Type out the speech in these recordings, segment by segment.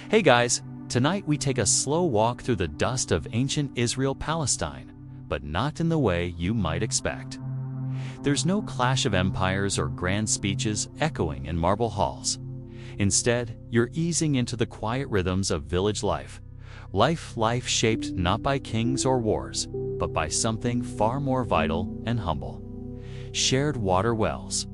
Hey guys, tonight we take a slow walk through the dust of ancient Israel Palestine, but not in the way you might expect. There's no clash of empires or grand speeches echoing in marble halls. Instead, you're easing into the quiet rhythms of village life. Life shaped not by kings or wars, but by something far more vital and humble. Shared water wells.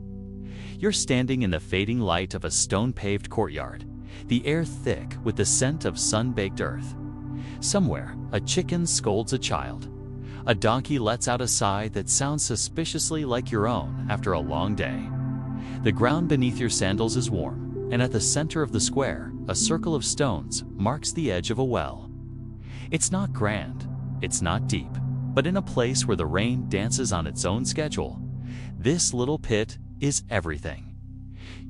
You're standing in the fading light of a stone-paved courtyard, the air thick with the scent of sun-baked earth. Somewhere, a chicken scolds a child. A donkey lets out a sigh that sounds suspiciously like your own after a long day. The ground beneath your sandals is warm, and at the center of the square, a circle of stones marks the edge of a well. It's not grand, it's not deep, but in a place where the rain dances on its own schedule, this little pit is everything.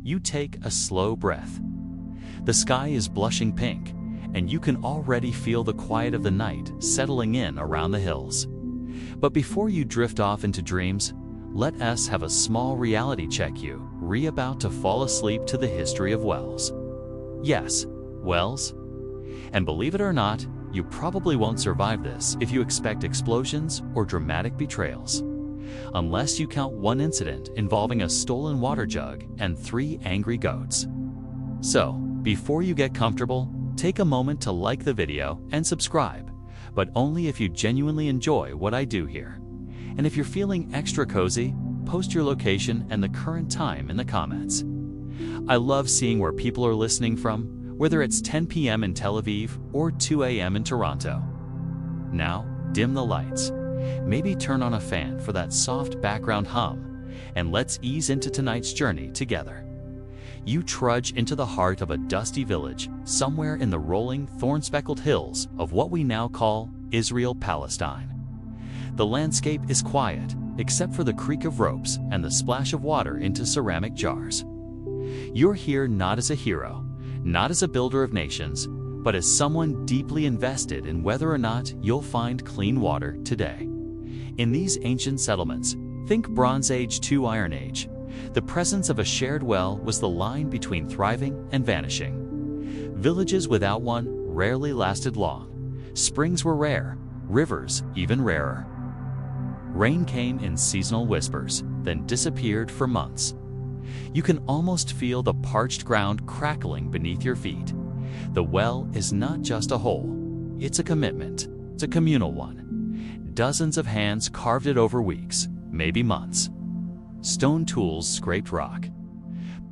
You take a slow breath. The sky is blushing pink, and you can already feel the quiet of the night settling in around the hills. But before you drift off into dreams, let us have a small reality check. You're about to fall asleep to the history of wells. Yes, wells. And believe it or not, you probably won't survive this if you expect explosions or dramatic betrayals. Unless you count one incident involving a stolen water jug and 3 angry goats. So, before you get comfortable, take a moment to like the video and subscribe, but only if you genuinely enjoy what I do here. And if you're feeling extra cozy, post your location and the current time in the comments. I love seeing where people are listening from, whether it's 10 p.m. in Tel Aviv or 2 a.m. in Toronto. Now, dim the lights. Maybe turn on a fan for that soft background hum, and let's ease into tonight's journey together. You trudge into the heart of a dusty village, somewhere in the rolling, thorn-speckled hills of what we now call Israel Palestine. The landscape is quiet, except for the creak of ropes and the splash of water into ceramic jars. You're here not as a hero, not as a builder of nations, but as someone deeply invested in whether or not you'll find clean water today. In these ancient settlements, think Bronze Age to Iron Age, the presence of a shared well was the line between thriving and vanishing. Villages without one rarely lasted long. Springs were rare, rivers even rarer. Rain came in seasonal whispers, then disappeared for months. You can almost feel the parched ground crackling beneath your feet. The well is not just a hole, it's a commitment. It's a communal one. Dozens of hands carved it over weeks, maybe months. Stone tools scraped rock.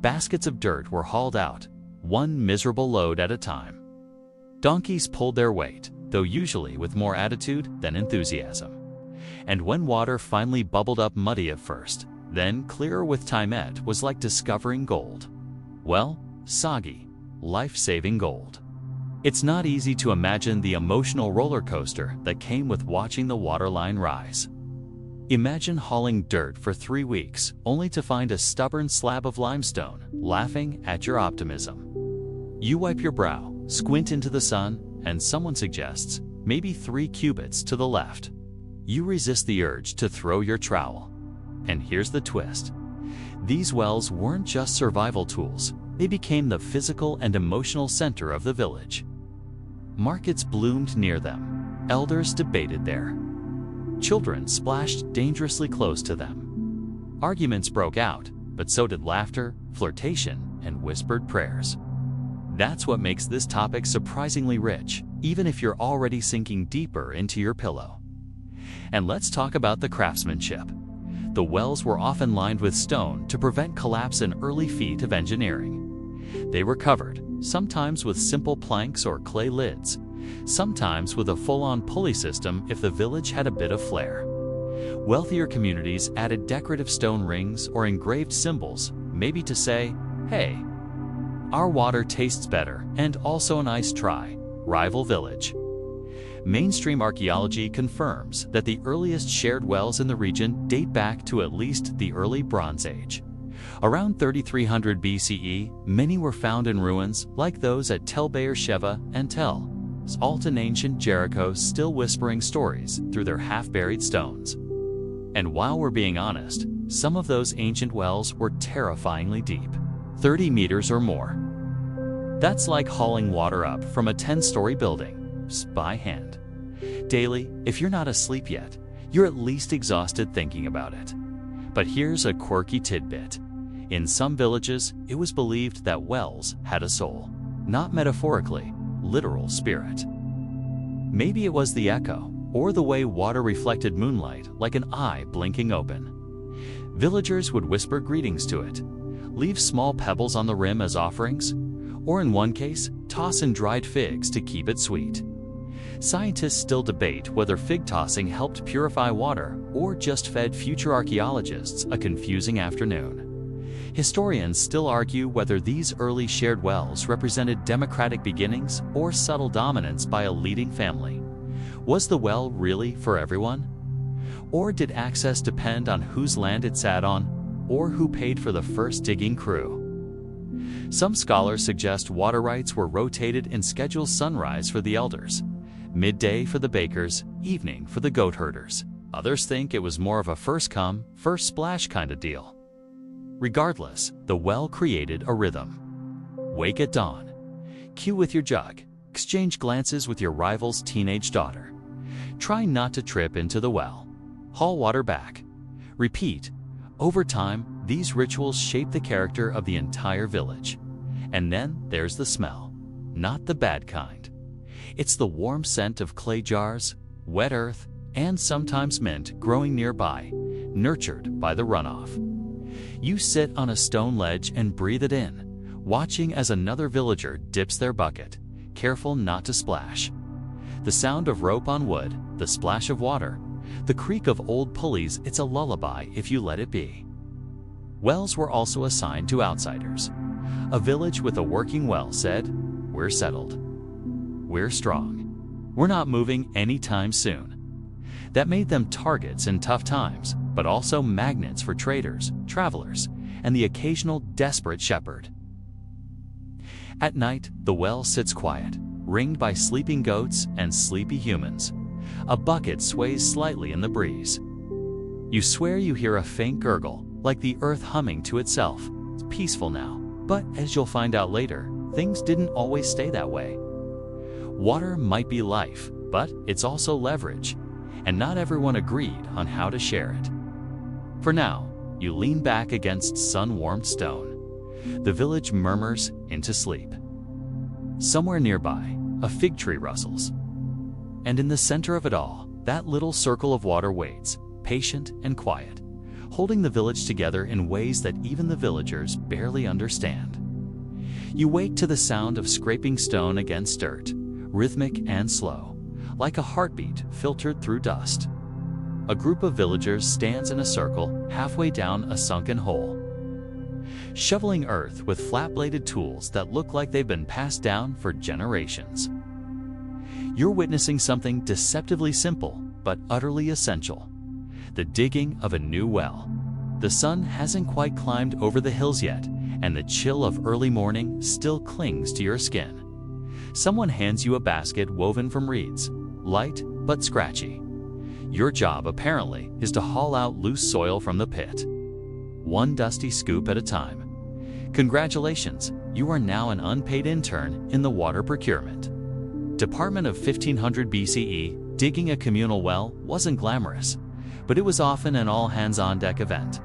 Baskets of dirt were hauled out, one miserable load at a time. Donkeys pulled their weight, though usually with more attitude than enthusiasm. And when water finally bubbled up muddy at first, then clearer with time, it was like discovering gold. Well, soggy, life-saving gold. It's not easy to imagine the emotional roller coaster that came with watching the waterline rise. Imagine hauling dirt for 3 weeks, only to find a stubborn slab of limestone, laughing at your optimism. You wipe your brow, squint into the sun, and someone suggests, maybe 3 cubits to the left. You resist the urge to throw your trowel. And here's the twist. These wells weren't just survival tools, they became the physical and emotional center of the village. Markets bloomed near them. Elders debated there. Children splashed dangerously close to them. Arguments broke out, but so did laughter, flirtation, and whispered prayers. That's what makes this topic surprisingly rich, even if you're already sinking deeper into your pillow. And let's talk about the craftsmanship. The wells were often lined with stone to prevent collapse, an early feat of engineering. They were covered, sometimes with simple planks or clay lids, sometimes with a full-on pulley system if the village had a bit of flair. Wealthier communities added decorative stone rings or engraved symbols, maybe to say, hey, our water tastes better and also a nice try, rival village. Mainstream archaeology confirms that the earliest shared wells in the region date back to at least the early Bronze Age. Around 3300 BCE, many were found in ruins like those at Tel Be'er-Sheva and Tel Alt in ancient Jericho, still whispering stories through their half-buried stones. And while we're being honest, some of those ancient wells were terrifyingly deep, 30 meters or more. That's like hauling water up from a 10-story building, by hand. Daily, if you're not asleep yet, you're at least exhausted thinking about it. But here's a quirky tidbit. In some villages, it was believed that wells had a soul. Not metaphorically, literal spirit. Maybe it was the echo, or the way water reflected moonlight like an eye blinking open. Villagers would whisper greetings to it, leave small pebbles on the rim as offerings, or in one case, toss in dried figs to keep it sweet. Scientists still debate whether fig tossing helped purify water or just fed future archaeologists a confusing afternoon. Historians still argue whether these early shared wells represented democratic beginnings or subtle dominance by a leading family. Was the well really for everyone? Or did access depend on whose land it sat on, or who paid for the first digging crew? Some scholars suggest water rights were rotated in scheduled sunrise for the elders, midday for the bakers, evening for the goat herders. Others think it was more of a first come, first splash kind of deal. Regardless, the well created a rhythm. Wake at dawn. Queue with your jug. Exchange glances with your rival's teenage daughter. Try not to trip into the well. Haul water back. Repeat. Over time, these rituals shape the character of the entire village. And then there's the smell. Not the bad kind. It's the warm scent of clay jars, wet earth, and sometimes mint growing nearby, nurtured by the runoff. You sit on a stone ledge and breathe it in, watching as another villager dips their bucket, careful not to splash. The sound of rope on wood, the splash of water, the creak of old pulleys, it's a lullaby if you let it be. Wells were also assigned to outsiders. A village with a working well said, "We're settled. We're strong. We're not moving anytime soon." That made them targets in tough times, but also magnets for traders, travelers, and the occasional desperate shepherd. At night, the well sits quiet, ringed by sleeping goats and sleepy humans. A bucket sways slightly in the breeze. You swear you hear a faint gurgle, like the earth humming to itself. It's peaceful now, but as you'll find out later, things didn't always stay that way. Water might be life, but it's also leverage, and not everyone agreed on how to share it. For now, you lean back against sun-warmed stone. The village murmurs into sleep. Somewhere nearby, a fig tree rustles. And in the center of it all, that little circle of water waits, patient and quiet, holding the village together in ways that even the villagers barely understand. You wake to the sound of scraping stone against dirt, rhythmic and slow, like a heartbeat filtered through dust. A group of villagers stands in a circle halfway down a sunken hole, shoveling earth with flat-bladed tools that look like they've been passed down for generations. You're witnessing something deceptively simple, but utterly essential. The digging of a new well. The sun hasn't quite climbed over the hills yet, and the chill of early morning still clings to your skin. Someone hands you a basket woven from reeds, light but scratchy. Your job, apparently, is to haul out loose soil from the pit, one dusty scoop at a time. Congratulations, you are now an unpaid intern in the water procurement department of 1500 BCE. Digging a communal well wasn't glamorous, but it was often an all-hands-on-deck event.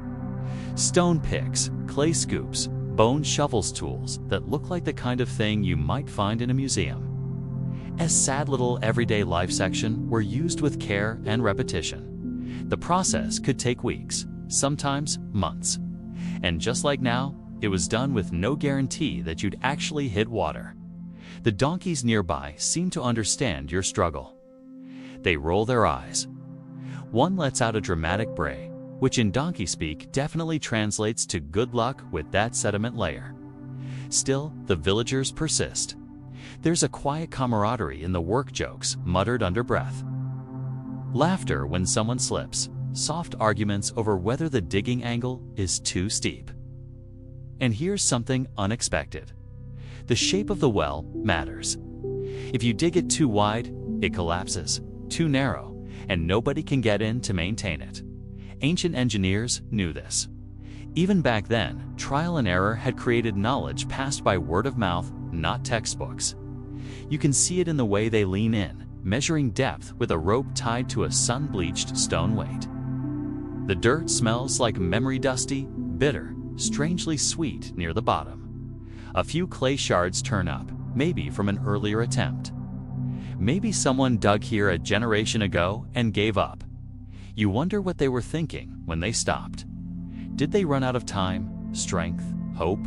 Stone picks, clay scoops, bone shovels, tools that look like the kind of thing you might find in a museum. A sad little everyday life section were used with care and repetition. The process could take weeks, sometimes months. And just like now, it was done with no guarantee that you'd actually hit water. The donkeys nearby seem to understand your struggle. They roll their eyes. One lets out a dramatic bray, which in donkey speak definitely translates to good luck with that sediment layer. Still, the villagers persist. There's a quiet camaraderie in the work jokes muttered under breath. Laughter when someone slips, soft arguments over whether the digging angle is too steep. And here's something unexpected. The shape of the well matters. If you dig it too wide, it collapses, too narrow, and nobody can get in to maintain it. Ancient engineers knew this. Even back then, trial and error had created knowledge passed by word of mouth not textbooks. You can see it in the way they lean in, measuring depth with a rope tied to a sun-bleached stone weight. The dirt smells like memory dusty, bitter, strangely sweet near the bottom. A few clay shards turn up, maybe from an earlier attempt. Maybe someone dug here a generation ago and gave up. You wonder what they were thinking when they stopped. Did they run out of time, strength, hope?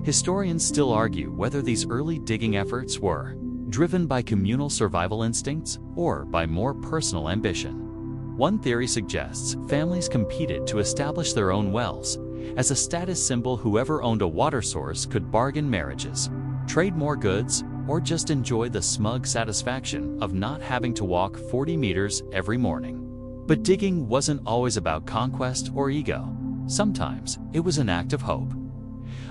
Historians still argue whether these early digging efforts were driven by communal survival instincts or by more personal ambition. One theory suggests families competed to establish their own wells. As a status symbol, whoever owned a water source could bargain marriages, trade more goods, or just enjoy the smug satisfaction of not having to walk 40 meters every morning. But digging wasn't always about conquest or ego. Sometimes it was an act of hope.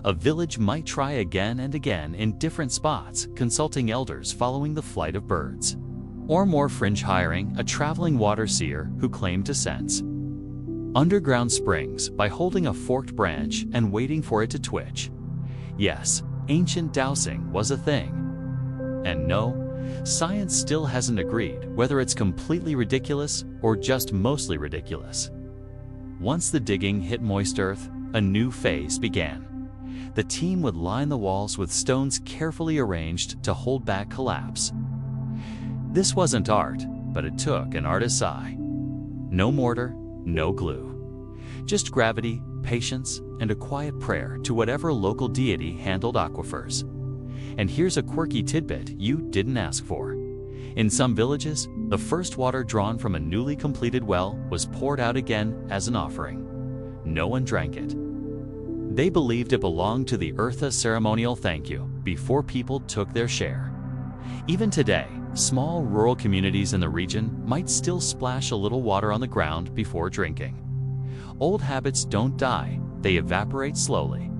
A village might try again and again in different spots, consulting elders following the flight of birds. Or more fringe, hiring a traveling water seer who claimed to sense underground springs by holding a forked branch and waiting for it to twitch. Yes, ancient dowsing was a thing. And no, science still hasn't agreed whether it's completely ridiculous or just mostly ridiculous. Once the digging hit moist earth, a new phase began. The team would line the walls with stones carefully arranged to hold back collapse. This wasn't art, but it took an artist's eye. No mortar, no glue. Just gravity, patience, and a quiet prayer to whatever local deity handled aquifers. And here's a quirky tidbit you didn't ask for. In some villages, the first water drawn from a newly completed well was poured out again as an offering. No one drank it. They believed it belonged to the earth, a ceremonial thank you before people took their share. Even today, small rural communities in the region might still splash a little water on the ground before drinking. Old habits don't die, they evaporate slowly.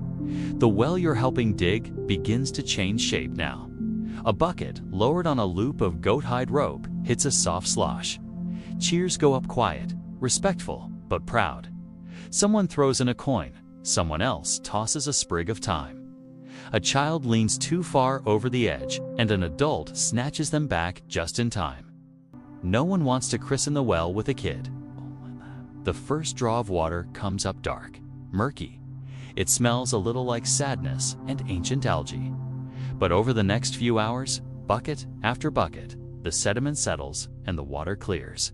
The well you're helping dig begins to change shape now. A bucket, lowered on a loop of goat hide rope, hits a soft slosh. Cheers go up quiet, respectful, but proud. Someone throws in a coin, someone else tosses a sprig of thyme. A child leans too far over the edge, and an adult snatches them back just in time. No one wants to christen the well with a kid. The first draw of water comes up dark, murky. It smells a little like sadness and ancient algae. But over the next few hours, bucket after bucket, the sediment settles and the water clears.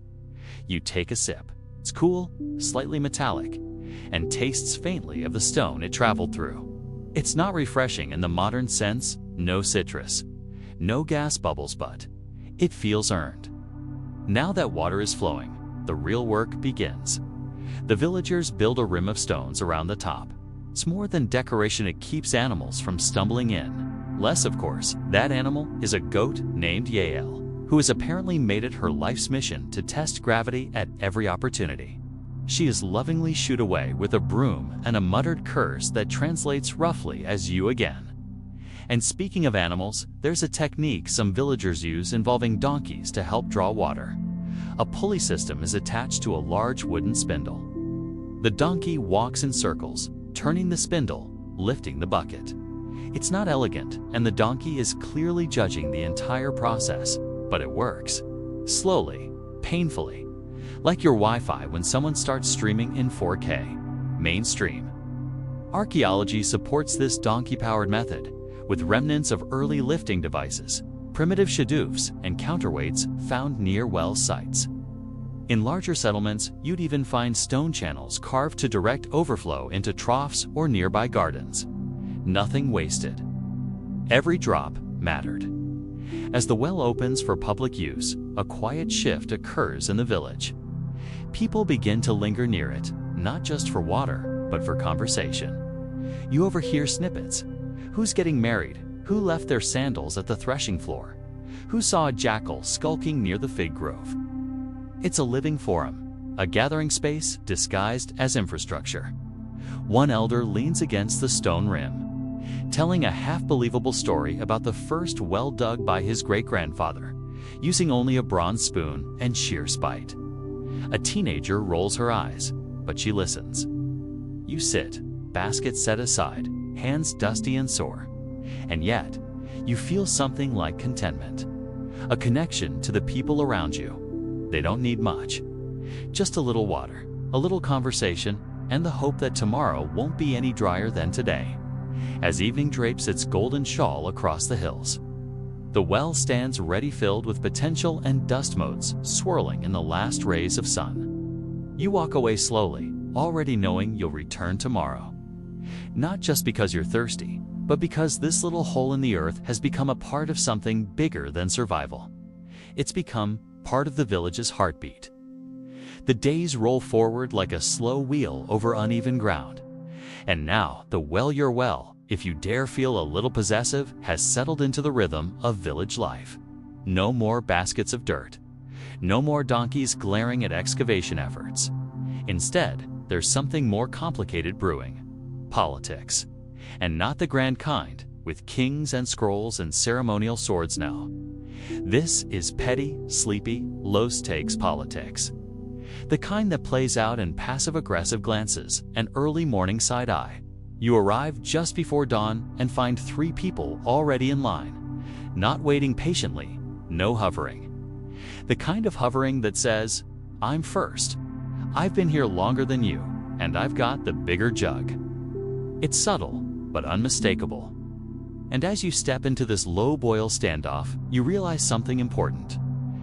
You take a sip. It's cool, slightly metallic, and tastes faintly of the stone it traveled through. It's not refreshing in the modern sense, no citrus, no gas bubbles, but it feels earned. Now that water is flowing, the real work begins. The villagers build a rim of stones around the top. It's more than decoration, it keeps animals from stumbling in. Less, of course. That animal is a goat named Yael, who has apparently made it her life's mission to test gravity at every opportunity. She is lovingly shooed away with a broom and a muttered curse that translates roughly as "you again." And speaking of animals, there's a technique some villagers use involving donkeys to help draw water. A pulley system is attached to a large wooden spindle. The donkey walks in circles, turning the spindle, lifting the bucket. It's not elegant, and the donkey is clearly judging the entire process, but it works. Slowly, painfully. Like your Wi-Fi when someone starts streaming in 4K. Mainstream. Archaeology supports this donkey-powered method, with remnants of early lifting devices, primitive shadoofs, and counterweights found near well sites. In larger settlements, you'd even find stone channels carved to direct overflow into troughs or nearby gardens. Nothing wasted. Every drop mattered. As the well opens for public use, a quiet shift occurs in the village. People begin to linger near it, not just for water, but for conversation. You overhear snippets. Who's getting married? Who left their sandals at the threshing floor? Who saw a jackal skulking near the fig grove? It's a living forum, a gathering space disguised as infrastructure. One elder leans against the stone rim, telling a half-believable story about the first well dug by his great-grandfather, using only a bronze spoon and sheer spite. A teenager rolls her eyes, but she listens. You sit, basket set aside, hands dusty and sore. And yet, you feel something like contentment, a connection to the people around you. They don't need much, just a little water, a little conversation, and the hope that tomorrow won't be any drier than today. As evening drapes its golden shawl across the hills, the well stands ready, filled with potential and dust motes swirling in the last rays of sun. You walk away slowly, already knowing you'll return tomorrow. Not just because you're thirsty, but because this little hole in the earth has become a part of something bigger than survival. It's become part of the village's heartbeat. The days roll forward like a slow wheel over uneven ground. And now, the well, your well, if you dare feel a little possessive, has settled into the rhythm of village life. No more baskets of dirt. No more donkeys glaring at excavation efforts. Instead, there's something more complicated brewing: politics. And not the grand kind, with kings and scrolls and ceremonial swords now. This is petty, sleepy, low-stakes politics. The kind that plays out in passive-aggressive glances and early morning side-eye. You arrive just before dawn and find 3 people already in line, not waiting patiently, no hovering. The kind of hovering that says, "I'm first. I've been here longer than you, and I've got the bigger jug." It's subtle, but unmistakable. And as you step into this low-boil standoff, you realize something important.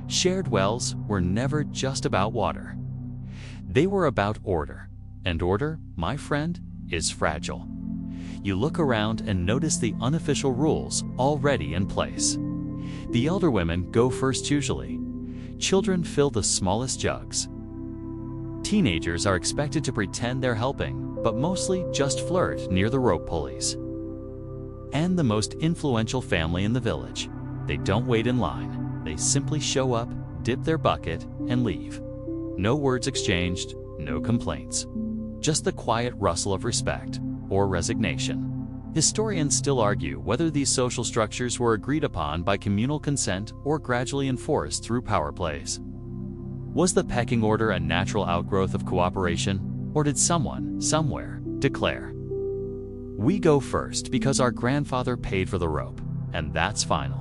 Shared wells were never just about water. They were about order. And order, my friend, is fragile. You look around and notice the unofficial rules already in place. The elder women go first usually. Children fill the smallest jugs. Teenagers are expected to pretend they're helping, but mostly just flirt near the rope pulleys. And the most influential family in the village. They don't wait in line. They simply show up, dip their bucket, and leave. No words exchanged, no complaints. Just the quiet rustle of respect, or resignation. Historians still argue whether these social structures were agreed upon by communal consent or gradually enforced through power plays. Was the pecking order a natural outgrowth of cooperation, or did someone, somewhere, declare, "We go first because our grandfather paid for the rope, and that's final"?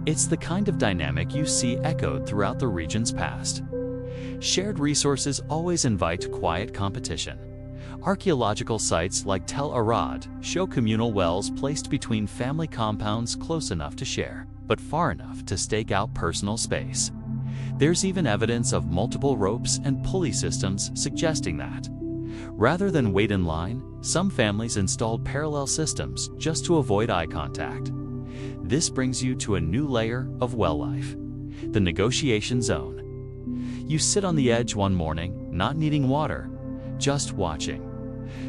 It's the kind of dynamic you see echoed throughout the region's past. Shared resources always invite quiet competition. Archaeological sites like Tel Arad show communal wells placed between family compounds close enough to share, but far enough to stake out personal space. There's even evidence of multiple ropes and pulley systems suggesting that. Rather than wait in line, some families installed parallel systems just to avoid eye contact. This brings you to a new layer of well life: the negotiation zone. You sit on the edge one morning, not needing water, just watching.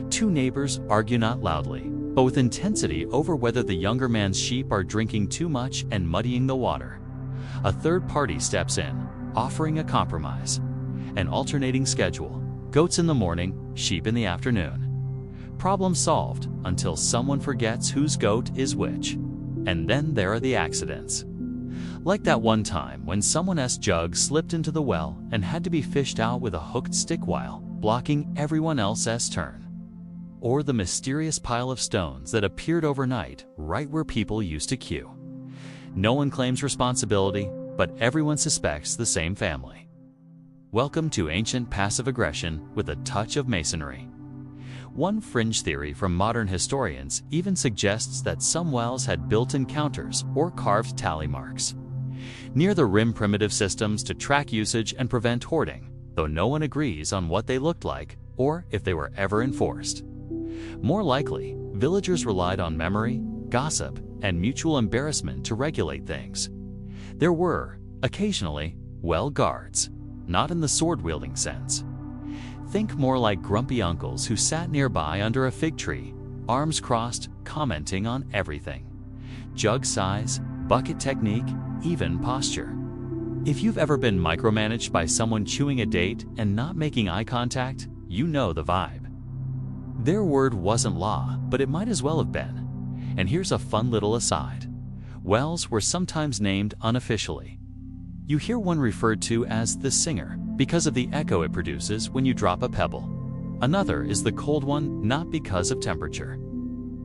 2 neighbors argue not loudly, but with intensity over whether the younger man's sheep are drinking too much and muddying the water. A third party steps in, offering a compromise. An alternating schedule: goats in the morning, sheep in the afternoon. Problem solved until someone forgets whose goat is which. And then there are the accidents. Like that one time when someone else's jug slipped into the well and had to be fished out with a hooked stick while blocking everyone else's turn. Or the mysterious pile of stones that appeared overnight right where people used to queue. No one claims responsibility, but everyone suspects the same family. Welcome to ancient passive aggression with a touch of masonry. One fringe theory from modern historians even suggests that some wells had built-in counters or carved tally marks near the rim, primitive systems to track usage and prevent hoarding, though no one agrees on what they looked like or if they were ever enforced. More likely, villagers relied on memory, gossip, and mutual embarrassment to regulate things. There were, occasionally, well guards, not in the sword-wielding sense. Think more like grumpy uncles who sat nearby under a fig tree, arms crossed, commenting on everything. Jug size, bucket technique, even posture. If you've ever been micromanaged by someone chewing a date and not making eye contact, you know the vibe. Their word wasn't law, but it might as well have been. And here's a fun little aside. Wells were sometimes named unofficially. You hear one referred to as the singer because of the echo it produces when you drop a pebble. Another is the cold one, not because of temperature.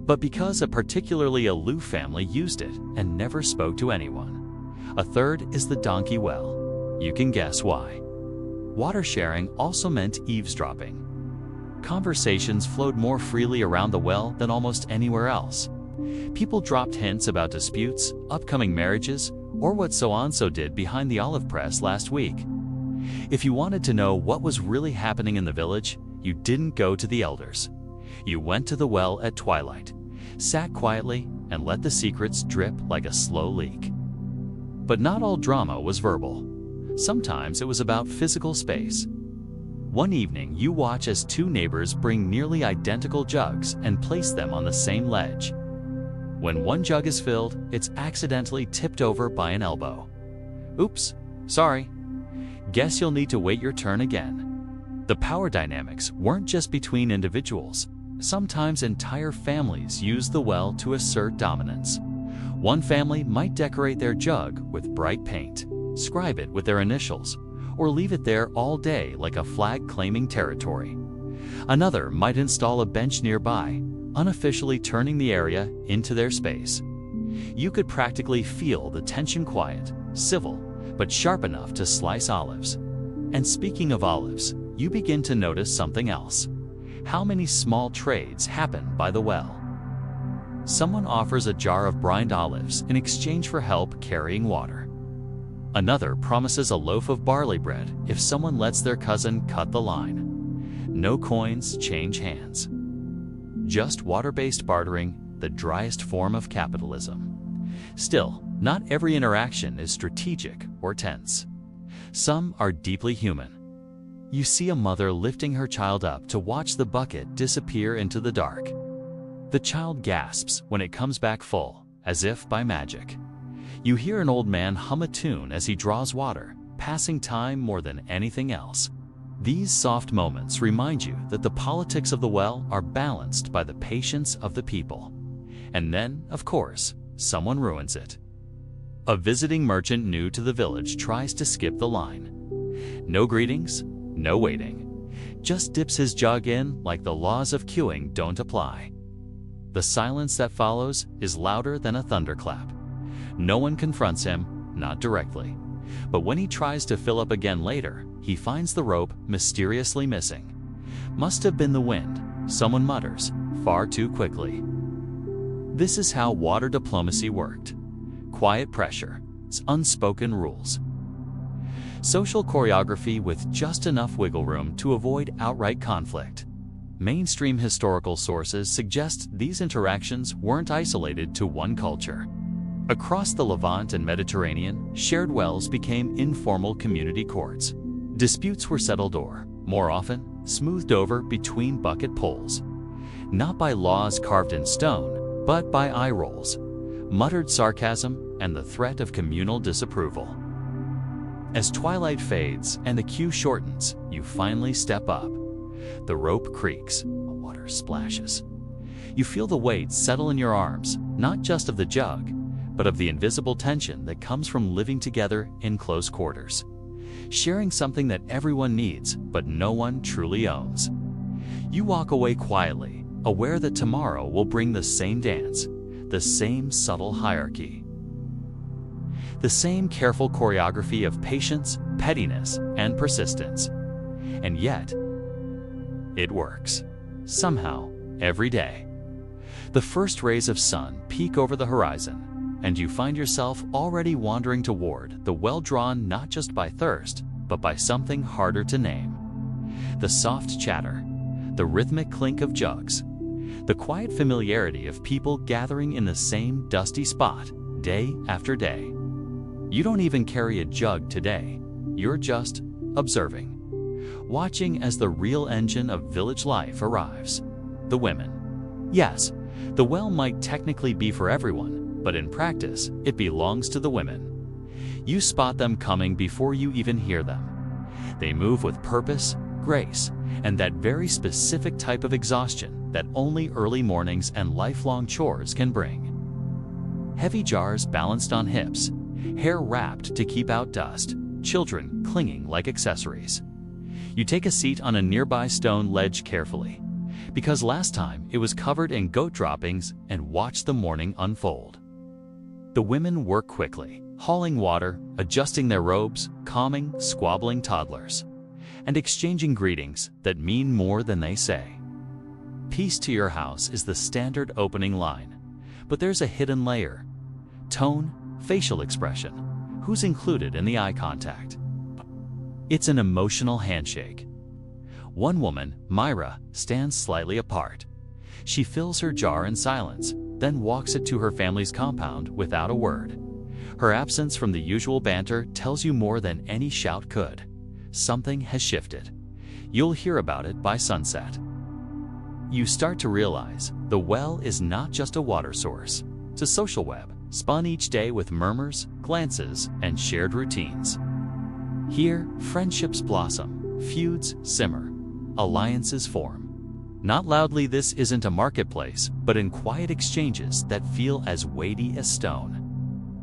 but because a particularly aloof family used it and never spoke to anyone. A third is the donkey well. You can guess why. Water sharing also meant eavesdropping. Conversations flowed more freely around the well than almost anywhere else. People dropped hints about disputes, upcoming marriages, or what so-and-so did behind the olive press last week. If you wanted to know what was really happening in the village, you didn't go to the elders. You went to the well at twilight, sat quietly, and let the secrets drip like a slow leak. But not all drama was verbal. Sometimes it was about physical space. One evening, you watch as two neighbors bring nearly identical jugs and place them on the same ledge. When one jug is filled, it's accidentally tipped over by an elbow. Oops, sorry. Guess you'll need to wait your turn again. The power dynamics weren't just between individuals. Sometimes entire families used the well to assert dominance. One family might decorate their jug with bright paint, scribe it with their initials, or leave it there all day like a flag claiming territory. Another might install a bench nearby, unofficially turning the area into their space. You could practically feel the tension, quiet, civil, but sharp enough to slice olives. And speaking of olives, you begin to notice something else. How many small trades happen by the well? Someone offers a jar of brined olives in exchange for help carrying water. Another promises a loaf of barley bread if someone lets their cousin cut the line. No coins change hands. Just water-based bartering, the driest form of capitalism. Still, not every interaction is strategic or tense. Some are deeply human. You see a mother lifting her child up to watch the bucket disappear into the dark. The child gasps when it comes back full, as if by magic. You hear an old man hum a tune as he draws water, passing time more than anything else. These soft moments remind you that the politics of the well are balanced by the patience of the people. And then, of course, someone ruins it. A visiting merchant new to the village tries to skip the line. No greetings, no waiting. Just dips his jug in like the laws of queuing don't apply. The silence that follows is louder than a thunderclap. No one confronts him, not directly. But when he tries to fill up again later, he finds the rope mysteriously missing. Must have been the wind, someone mutters, far too quickly. This is how water diplomacy worked. Quiet pressure, it's unspoken rules. Social choreography with just enough wiggle room to avoid outright conflict. Mainstream historical sources suggest these interactions weren't isolated to one culture. Across the Levant and Mediterranean, shared wells became informal community courts. Disputes were settled or, more often, smoothed over between bucket pulls. Not by laws carved in stone, but by eye rolls, muttered sarcasm, and the threat of communal disapproval. As twilight fades and the queue shortens, you finally step up. The rope creaks, water splashes. You feel the weight settle in your arms, not just of the jug, but of the invisible tension that comes from living together in close quarters. Sharing something that everyone needs, but no one truly owns. You walk away quietly, aware that tomorrow will bring the same dance, the same subtle hierarchy. The same careful choreography of patience, pettiness, and persistence. And yet, it works. Somehow, every day. The first rays of sun peek over the horizon, and you find yourself already wandering toward the well drawn not just by thirst, but by something harder to name. The soft chatter, the rhythmic clink of jugs, the quiet familiarity of people gathering in the same dusty spot, day after day. You don't even carry a jug today. You're just observing. Watching as the real engine of village life arrives. The women. Yes, the well might technically be for everyone, but in practice, it belongs to the women. You spot them coming before you even hear them. They move with purpose, grace, and that very specific type of exhaustion that only early mornings and lifelong chores can bring. Heavy jars balanced on hips, hair wrapped to keep out dust, children clinging like accessories. You take a seat on a nearby stone ledge carefully, because last time it was covered in goat droppings, and watch the morning unfold. The women work quickly, hauling water, adjusting their robes, calming squabbling toddlers, and exchanging greetings that mean more than they say. Peace to your house is the standard opening line, but there's a hidden layer. Tone, facial expression, who's included in the eye contact. It's an emotional handshake. One woman, Myra, stands slightly apart. She fills her jar in silence, then walks it to her family's compound without a word. Her absence from the usual banter tells you more than any shout could. Something has shifted. You'll hear about it by sunset. You start to realize the well is not just a water source. It's a social web, spun each day with murmurs, glances, and shared routines. Here, friendships blossom, feuds simmer, alliances form. Not loudly, this isn't a marketplace, but in quiet exchanges that feel as weighty as stone.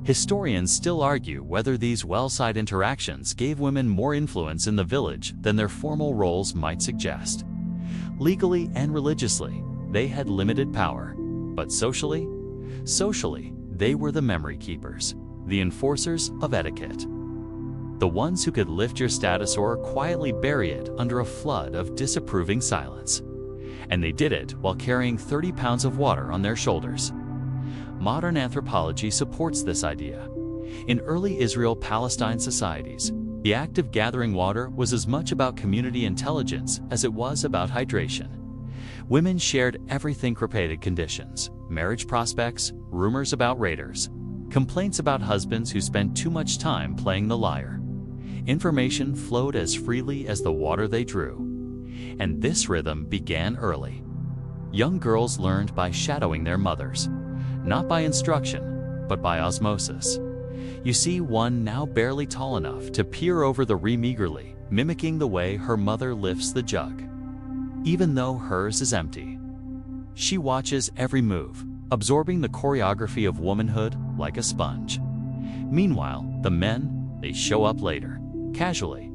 Historians still argue whether these well-side interactions gave women more influence in the village than their formal roles might suggest. Legally and religiously, they had limited power, but socially, they were the memory keepers, the enforcers of etiquette. The ones who could lift your status or quietly bury it under a flood of disapproving silence. And they did it while carrying 30 pounds of water on their shoulders. Modern anthropology supports this idea. In early Israel-Palestine societies, the act of gathering water was as much about community intelligence as it was about hydration. Women shared everything: created conditions, marriage prospects, rumors about raiders, complaints about husbands who spent too much time playing the lyre. Information flowed as freely as the water they drew. And this rhythm began early. Young girls learned by shadowing their mothers, not by instruction, but by osmosis. You see one now barely tall enough to peer over the rim eagerly, mimicking the way her mother lifts the jug, even though hers is empty. She watches every move, absorbing the choreography of womanhood like a sponge. Meanwhile, the men, they show up later, casually,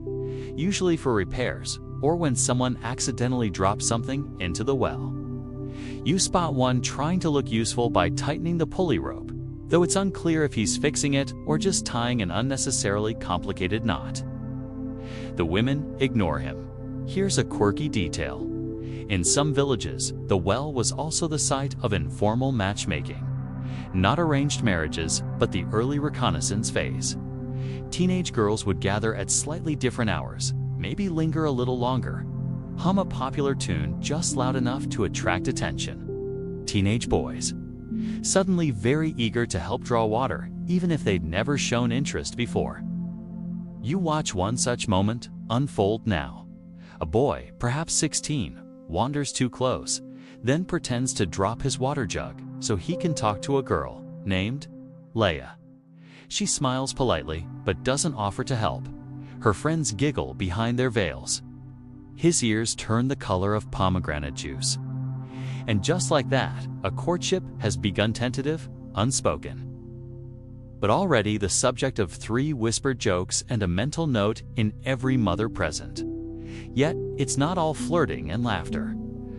usually for repairs or when someone accidentally drops something into the well. You spot one trying to look useful by tightening the pulley rope, though it's unclear if he's fixing it or just tying an unnecessarily complicated knot. The women ignore him. Here's a quirky detail. In some villages, the well was also the site of informal matchmaking. Not arranged marriages, but the early reconnaissance phase. Teenage girls would gather at slightly different hours, maybe linger a little longer, hum a popular tune just loud enough to attract attention. Teenage boys, suddenly very eager to help draw water, even if they'd never shown interest before. You watch one such moment unfold now. A boy, perhaps 16, wanders too close, then pretends to drop his water jug so he can talk to a girl named Leah. She smiles politely, but doesn't offer to help. Her friends giggle behind their veils. His ears turn the color of pomegranate juice. And just like that, a courtship has begun, tentative, unspoken. But already the subject of 3 whispered jokes and a mental note in every mother present. Yet, it's not all flirting and laughter.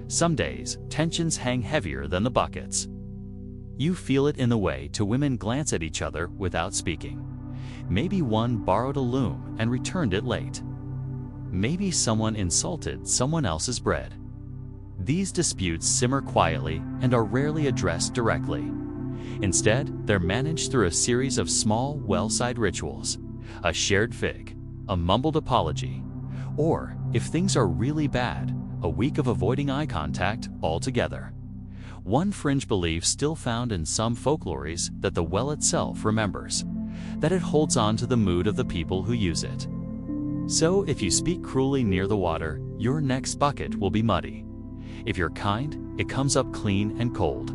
Some days, tensions hang heavier than the buckets. You feel it in the way two women glance at each other without speaking. Maybe one borrowed a loom and returned it late. Maybe someone insulted someone else's bread. These disputes simmer quietly and are rarely addressed directly. Instead, they're managed through a series of small, well-side rituals, a shared fig, a mumbled apology, or, if things are really bad, a week of avoiding eye contact altogether. One fringe belief still found in some folklores that the well itself remembers, that it holds on to the mood of the people who use it. So if you speak cruelly near the water, your next bucket will be muddy. If you're kind, it comes up clean and cold.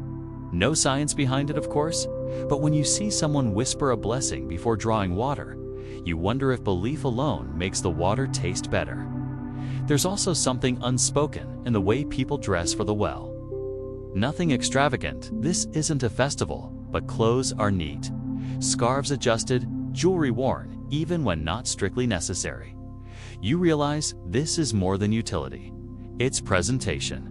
No science behind it, of course, but when you see someone whisper a blessing before drawing water, you wonder if belief alone makes the water taste better. There's also something unspoken in the way people dress for the well. Nothing extravagant, this isn't a festival, but clothes are neat. Scarves adjusted, jewelry worn, even when not strictly necessary. You realize this is more than utility. It's presentation.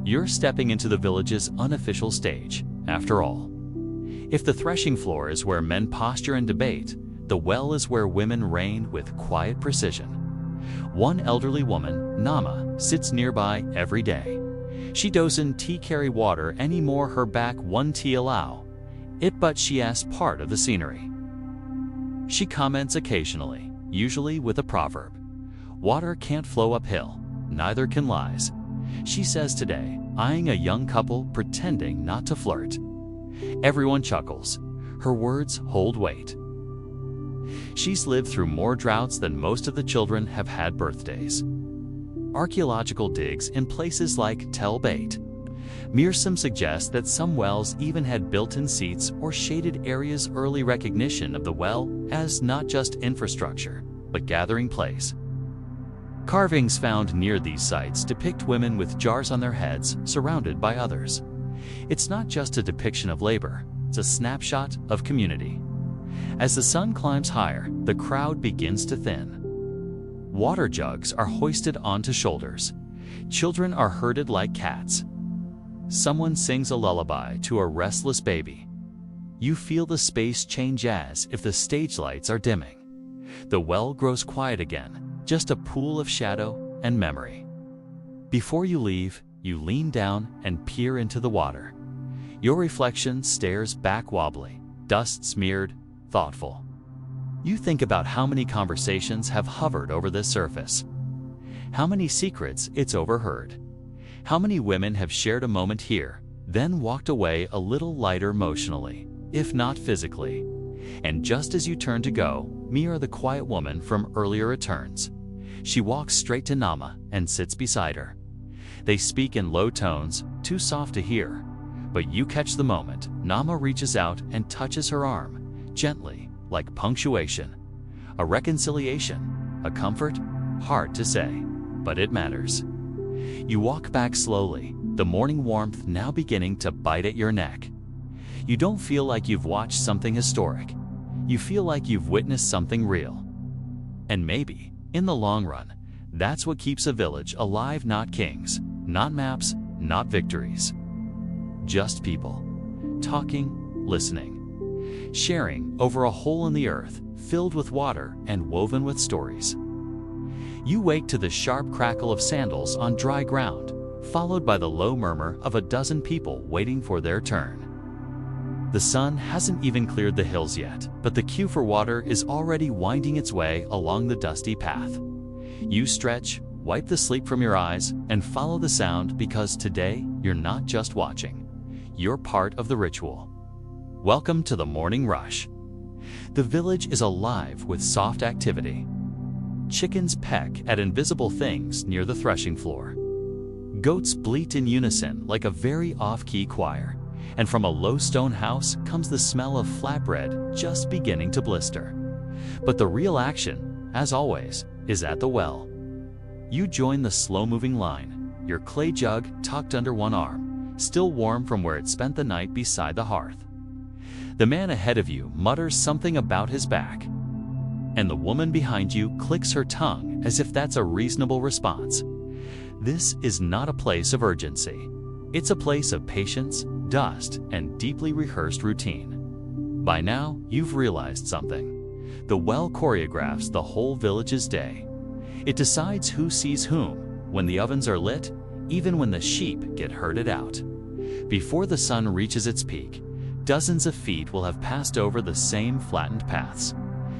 You're stepping into the village's unofficial stage, after all. If the threshing floor is where men posture and debate, the well is where women reign with quiet precision. One elderly woman, Nama, sits nearby every day. She doesn't carry water anymore, her back one allow it, but she asks part of the scenery. She comments occasionally, usually with a proverb. Water can't flow uphill, neither can lies. She says today, eyeing a young couple pretending not to flirt. Everyone chuckles. Her words hold weight. She's lived through more droughts than most of the children have had birthdays. Archaeological digs in places like Tel Beit Mirsum suggests that some wells even had built-in seats or shaded areas, early recognition of the well as not just infrastructure, but gathering place. Carvings found near these sites depict women with jars on their heads, surrounded by others. It's not just a depiction of labor, it's a snapshot of community. As the sun climbs higher, the crowd begins to thin. Water jugs are hoisted onto shoulders. Children are herded like cats. Someone sings a lullaby to a restless baby. You feel the space change as if the stage lights are dimming. The well grows quiet again, just a pool of shadow and memory. Before you leave, you lean down and peer into the water. Your reflection stares back wobbly, dust-smeared, thoughtful. You think about how many conversations have hovered over this surface, how many secrets it's overheard, how many women have shared a moment here, then walked away a little lighter emotionally, if not physically. And just as you turn to go, Mia, the quiet woman from earlier, returns. She walks straight to Nama and sits beside her. They speak in low tones, too soft to hear, but you catch the moment. Nama reaches out and touches her arm, gently, like punctuation. A reconciliation, a comfort, hard to say, but it matters. You walk back slowly, the morning warmth now beginning to bite at your neck. You don't feel like you've watched something historic. You feel like you've witnessed something real. And maybe, in the long run, that's what keeps a village alive, not kings, not maps, not victories. Just people, talking, listening, sharing over a hole in the earth filled with water and woven with stories. You wake to the sharp crackle of sandals on dry ground, followed by the low murmur of a dozen people waiting for their turn. The sun hasn't even cleared the hills yet, but the queue for water is already winding its way along the dusty path. You stretch, wipe the sleep from your eyes, and follow the sound, because today you're not just watching. You're part of the ritual. Welcome to the morning rush. The village is alive with soft activity. Chickens peck at invisible things near the threshing floor. Goats bleat in unison like a very off-key choir, and from a low stone house comes the smell of flatbread just beginning to blister. But the real action, as always, is at the well. You join the slow-moving line, your clay jug tucked under one arm, still warm from where it spent the night beside the hearth. The man ahead of you mutters something about his back, and the woman behind you clicks her tongue as if that's a reasonable response. This is not a place of urgency. It's a place of patience, dust, and deeply rehearsed routine. By now, you've realized something. The well choreographs the whole village's day. It decides who sees whom, when the ovens are lit, even when the sheep get herded out. Before the sun reaches its peak, dozens of feet will have passed over the same flattened paths.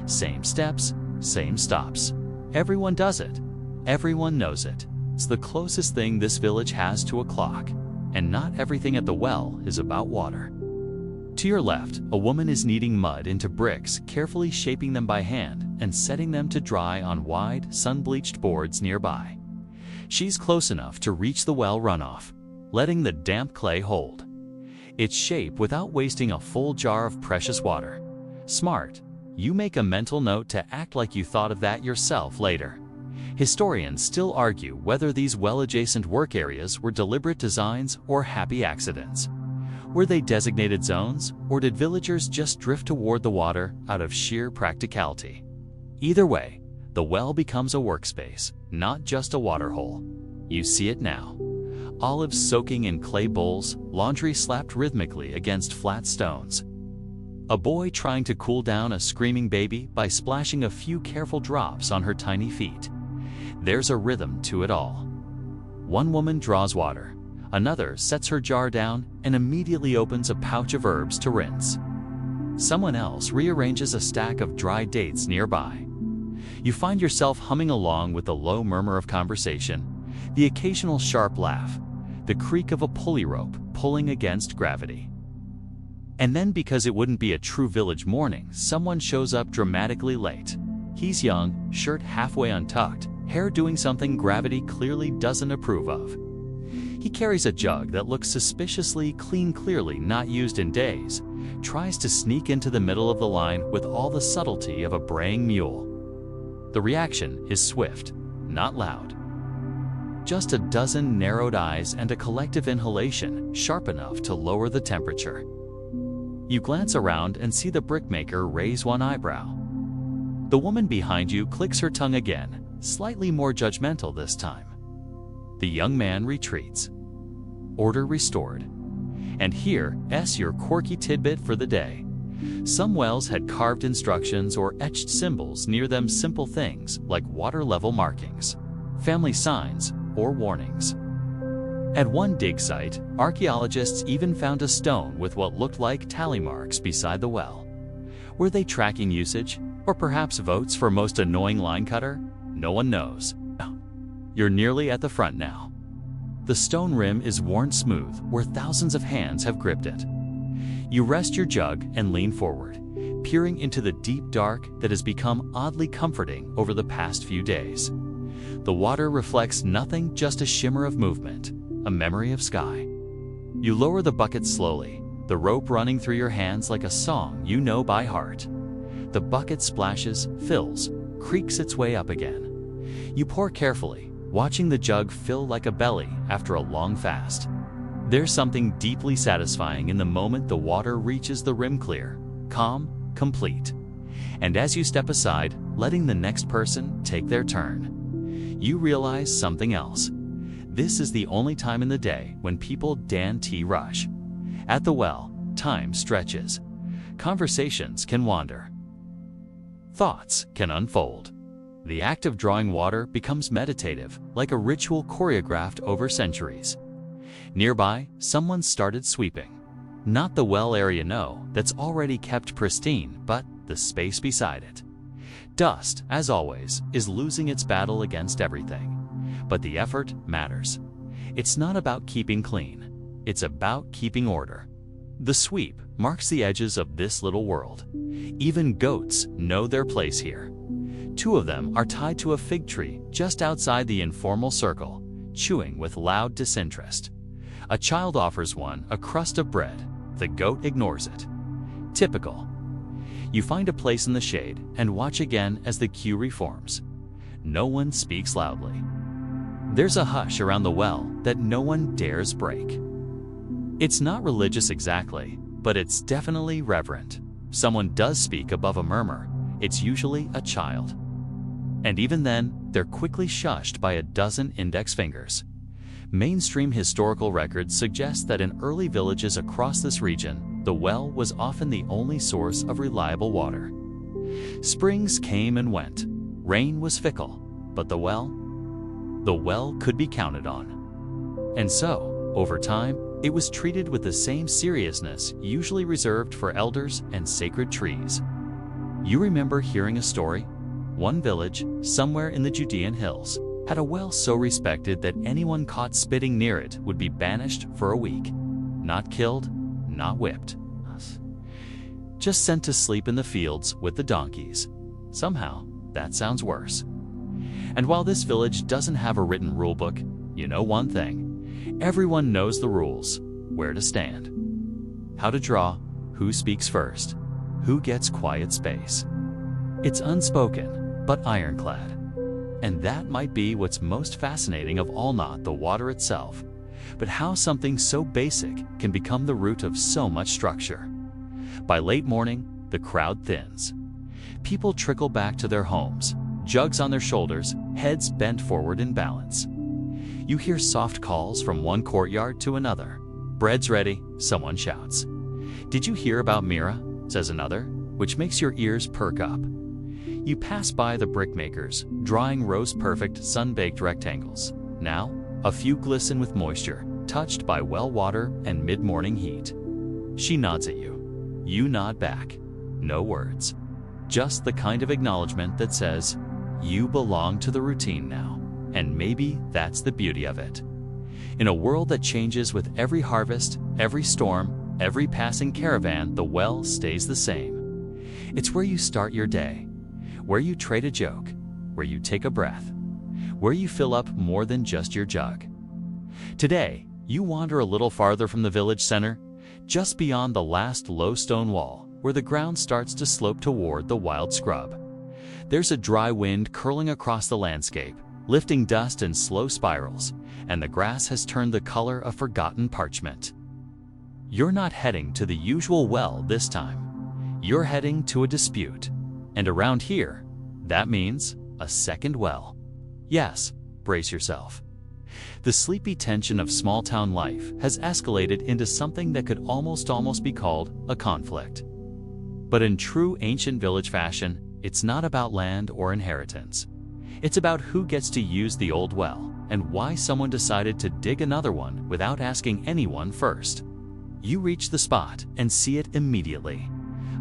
Same steps, same stops. Everyone does it. Everyone knows it. It's the closest thing this village has to a clock, and not everything at the well is about water. To your left, a woman is kneading mud into bricks, carefully shaping them by hand and setting them to dry on wide, sun-bleached boards nearby. She's close enough to reach the well runoff, letting the damp clay hold its shape without wasting a full jar of precious water. Smart. You make a mental note to act like you thought of that yourself later. Historians still argue whether these well-adjacent work areas were deliberate designs or happy accidents. Were they designated zones, or did villagers just drift toward the water out of sheer practicality? Either way, the well becomes a workspace, not just a water hole. You see it now. olives soaking in clay bowls, laundry slapped rhythmically against flat stones. A boy trying to cool down a screaming baby by splashing a few careful drops on her tiny feet. There's a rhythm to it all. One woman draws water, another sets her jar down and immediately opens a pouch of herbs to rinse. Someone else rearranges a stack of dried dates nearby. You find yourself humming along with the low murmur of conversation, the occasional sharp laugh, the creak of a pulley rope pulling against gravity. And then, because it wouldn't be a true village morning, someone shows up dramatically late. He's young, shirt halfway untucked, hair doing something gravity clearly doesn't approve of. He carries a jug that looks suspiciously clean, clearly not used in days, tries to sneak into the middle of the line with all the subtlety of a braying mule. The reaction is swift, not loud. Just a dozen narrowed eyes and a collective inhalation sharp enough to lower the temperature. You glance around and see the brickmaker raise one eyebrow. The woman behind you clicks her tongue again, slightly more judgmental this time. The young man retreats. Order restored. And here's your quirky tidbit for the day. Some wells had carved instructions or etched symbols near them, simple things like water level markings, family signs, or warnings. At one dig site, archaeologists even found a stone with what looked like tally marks beside the well. Were they tracking usage, or perhaps votes for most annoying line cutter? No one knows. You're nearly at the front now. The stone rim is worn smooth where thousands of hands have gripped it. You rest your jug and lean forward, peering into the deep dark that has become oddly comforting over the past few days. The water reflects nothing, just a shimmer of movement, a memory of sky. You lower the bucket slowly, the rope running through your hands like a song you know by heart. The bucket splashes, fills, creaks its way up again. You pour carefully, watching the jug fill like a belly after a long fast. There's something deeply satisfying in the moment the water reaches the rim clear, calm, complete. And as you step aside, letting the next person take their turn, you realize something else. This is the only time in the day when people rush. At the well, time stretches. Conversations can wander. Thoughts can unfold. The act of drawing water becomes meditative, like a ritual choreographed over centuries. Nearby, someone started sweeping. Not the well area, no, that's already kept pristine, but the space beside it. Dust, as always, is losing its battle against everything. But the effort matters. It's not about keeping clean. It's about keeping order. The sweep marks the edges of this little world. Even goats know their place here. Two of them are tied to a fig tree just outside the informal circle, chewing with loud disinterest. A child offers one a crust of bread. The goat ignores it. Typical. You find a place in the shade and watch again as the queue reforms. No one speaks loudly. There's a hush around the well that no one dares break. It's not religious exactly, but it's definitely reverent. Someone does speak above a murmur. It's usually a child. And even then, they're quickly shushed by a dozen index fingers. Mainstream historical records suggest that in early villages across this region, the well was often the only source of reliable water. Springs came and went. Rain was fickle, but the well could be counted on. And so, over time, it was treated with the same seriousness usually reserved for elders and sacred trees. You remember hearing a story? One village, somewhere in the Judean hills, had a well so respected that anyone caught spitting near it would be banished for a week. Not killed, not whipped. Just sent to sleep in the fields with the donkeys. Somehow, that sounds worse. And while this village doesn't have a written rule book, you know one thing. Everyone knows the rules, where to stand, how to draw, who speaks first, who gets quiet space. It's unspoken, but ironclad. And that might be what's most fascinating of all, not the water itself, but how something so basic can become the root of so much structure. By late morning, the crowd thins. People trickle back to their homes, jugs on their shoulders, heads bent forward in balance. You hear soft calls from one courtyard to another. "Bread's ready," someone shouts. "Did you hear about Mira?" says another, which makes your ears perk up. You pass by the brickmakers, drawing rose-perfect, sun-baked rectangles. Now, a few glisten with moisture, touched by well water and mid-morning heat. She nods at you. You nod back. No words. Just the kind of acknowledgement that says, you belong to the routine now. And maybe that's the beauty of it. In a world that changes with every harvest, every storm, every passing caravan, the well stays the same. It's where you start your day, where you trade a joke, where you take a breath, where you fill up more than just your jug. Today, you wander a little farther from the village center, just beyond the last low stone wall, where the ground starts to slope toward the wild scrub. There's a dry wind curling across the landscape, lifting dust in slow spirals, and the grass has turned the color of forgotten parchment. You're not heading to the usual well this time. You're heading to a dispute. And around here, that means a second well. Yes, brace yourself. The sleepy tension of small-town life has escalated into something that could almost be called a conflict. But in true ancient village fashion, it's not about land or inheritance. It's about who gets to use the old well and why someone decided to dig another one without asking anyone first. You reach the spot and see it immediately.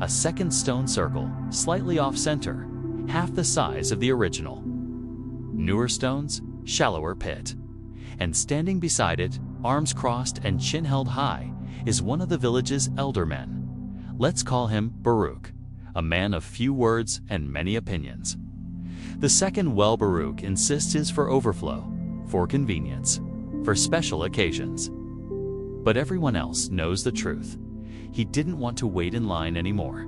A second stone circle, slightly off-center, half the size of the original. Newer stones, shallower pit. And standing beside it, arms crossed and chin held high, is one of the village's elder men. Let's call him Baruch, a man of few words and many opinions. The second well Baruch insists is for overflow, for convenience, for special occasions. But everyone else knows the truth. He didn't want to wait in line anymore.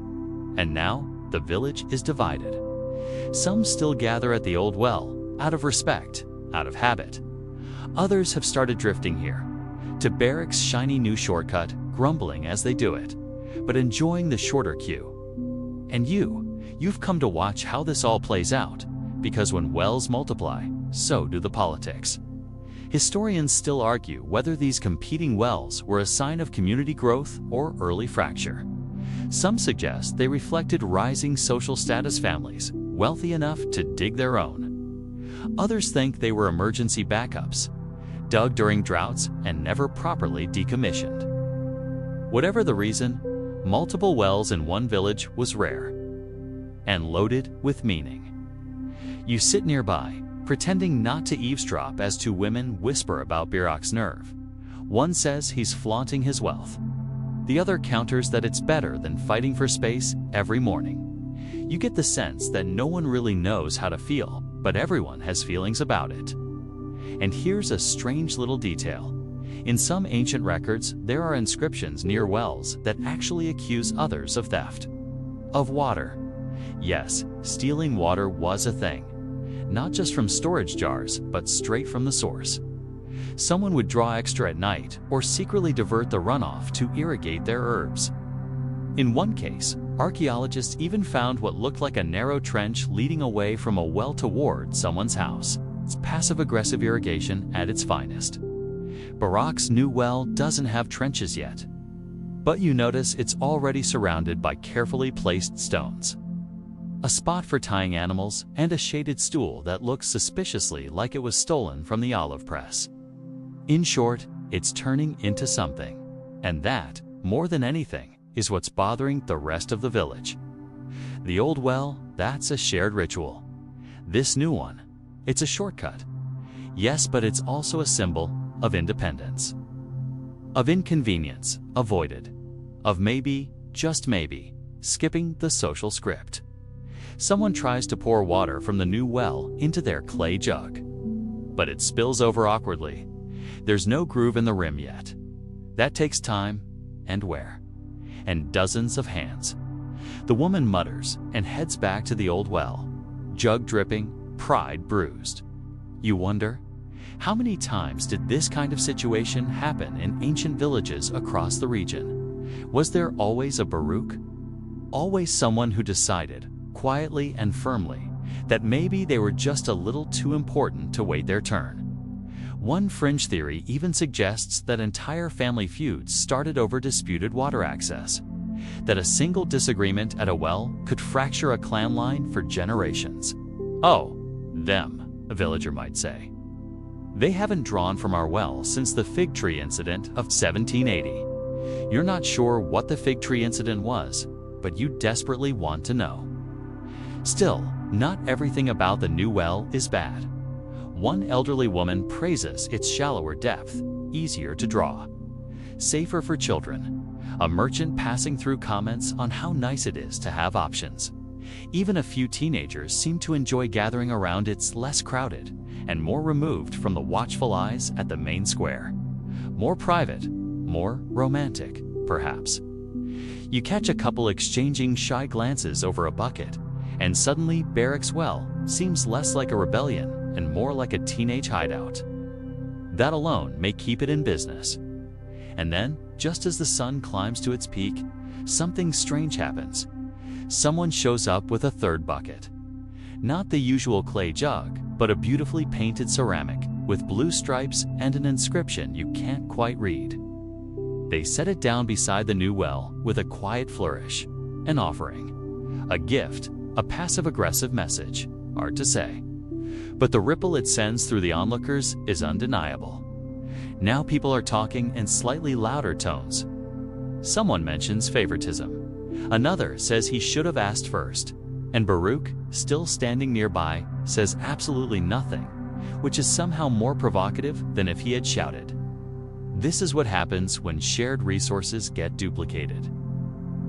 And now, the village is divided. Some still gather at the old well, out of respect, out of habit. Others have started drifting here, to Barrack's shiny new shortcut, grumbling as they do it, but enjoying the shorter queue. And you've come to watch how this all plays out, because when wells multiply, so do the politics. Historians still argue whether these competing wells were a sign of community growth or early fracture. Some suggest they reflected rising social status families, wealthy enough to dig their own. Others think they were emergency backups, dug during droughts and never properly decommissioned. Whatever the reason, multiple wells in one village was rare and loaded with meaning. You sit nearby, pretending not to eavesdrop as two women whisper about Baruch's nerve. One says he's flaunting his wealth. The other counters that it's better than fighting for space every morning. You get the sense that no one really knows how to feel, but everyone has feelings about it. And here's a strange little detail. In some ancient records, there are inscriptions near wells that actually accuse others of theft. Of water. Yes, stealing water was a thing. Not just from storage jars, but straight from the source. Someone would draw extra at night or secretly divert the runoff to irrigate their herbs. In one case, archaeologists even found what looked like a narrow trench leading away from a well toward someone's house. It's passive-aggressive irrigation at its finest. Baruch's new well doesn't have trenches yet, but you notice it's already surrounded by carefully placed stones. A spot for tying animals, and a shaded stool that looks suspiciously like it was stolen from the olive press. In short, it's turning into something. And that, more than anything, is what's bothering the rest of the village. The old well, that's a shared ritual. This new one, it's a shortcut. Yes, but it's also a symbol of independence. Of inconvenience avoided. Of maybe, just maybe, skipping the social script. Someone tries to pour water from the new well into their clay jug. But it spills over awkwardly. There's no groove in the rim yet. That takes time and wear. And dozens of hands. The woman mutters and heads back to the old well. Jug dripping, pride bruised. You wonder, how many times did this kind of situation happen in ancient villages across the region? Was there always a Baruch? Always someone who decided, quietly and firmly, that maybe they were just a little too important to wait their turn. One fringe theory even suggests that entire family feuds started over disputed water access, that a single disagreement at a well could fracture a clan line for generations. "Oh, them," a villager might say. "They haven't drawn from our well since the fig tree incident of 1780. You're not sure what the fig tree incident was, but you desperately want to know." Still, not everything about the new well is bad. One elderly woman praises its shallower depth, easier to draw, safer for children. A merchant passing through comments on how nice it is to have options. Even a few teenagers seem to enjoy gathering around its less crowded and more removed from the watchful eyes at the main square. More private, more romantic, perhaps. You catch a couple exchanging shy glances over a bucket, and suddenly Barrack's Well seems less like a rebellion and more like a teenage hideout. That alone may keep it in business. And then, just as the sun climbs to its peak, something strange happens. Someone shows up with a third bucket. Not the usual clay jug, but a beautifully painted ceramic with blue stripes and an inscription you can't quite read. They set it down beside the new well with a quiet flourish. An offering. A gift, a passive-aggressive message. Hard to say. But the ripple it sends through the onlookers is undeniable. Now people are talking in slightly louder tones. Someone mentions favoritism. Another says he should have asked first. And Baruch, still standing nearby, says absolutely nothing, which is somehow more provocative than if he had shouted. This is what happens when shared resources get duplicated.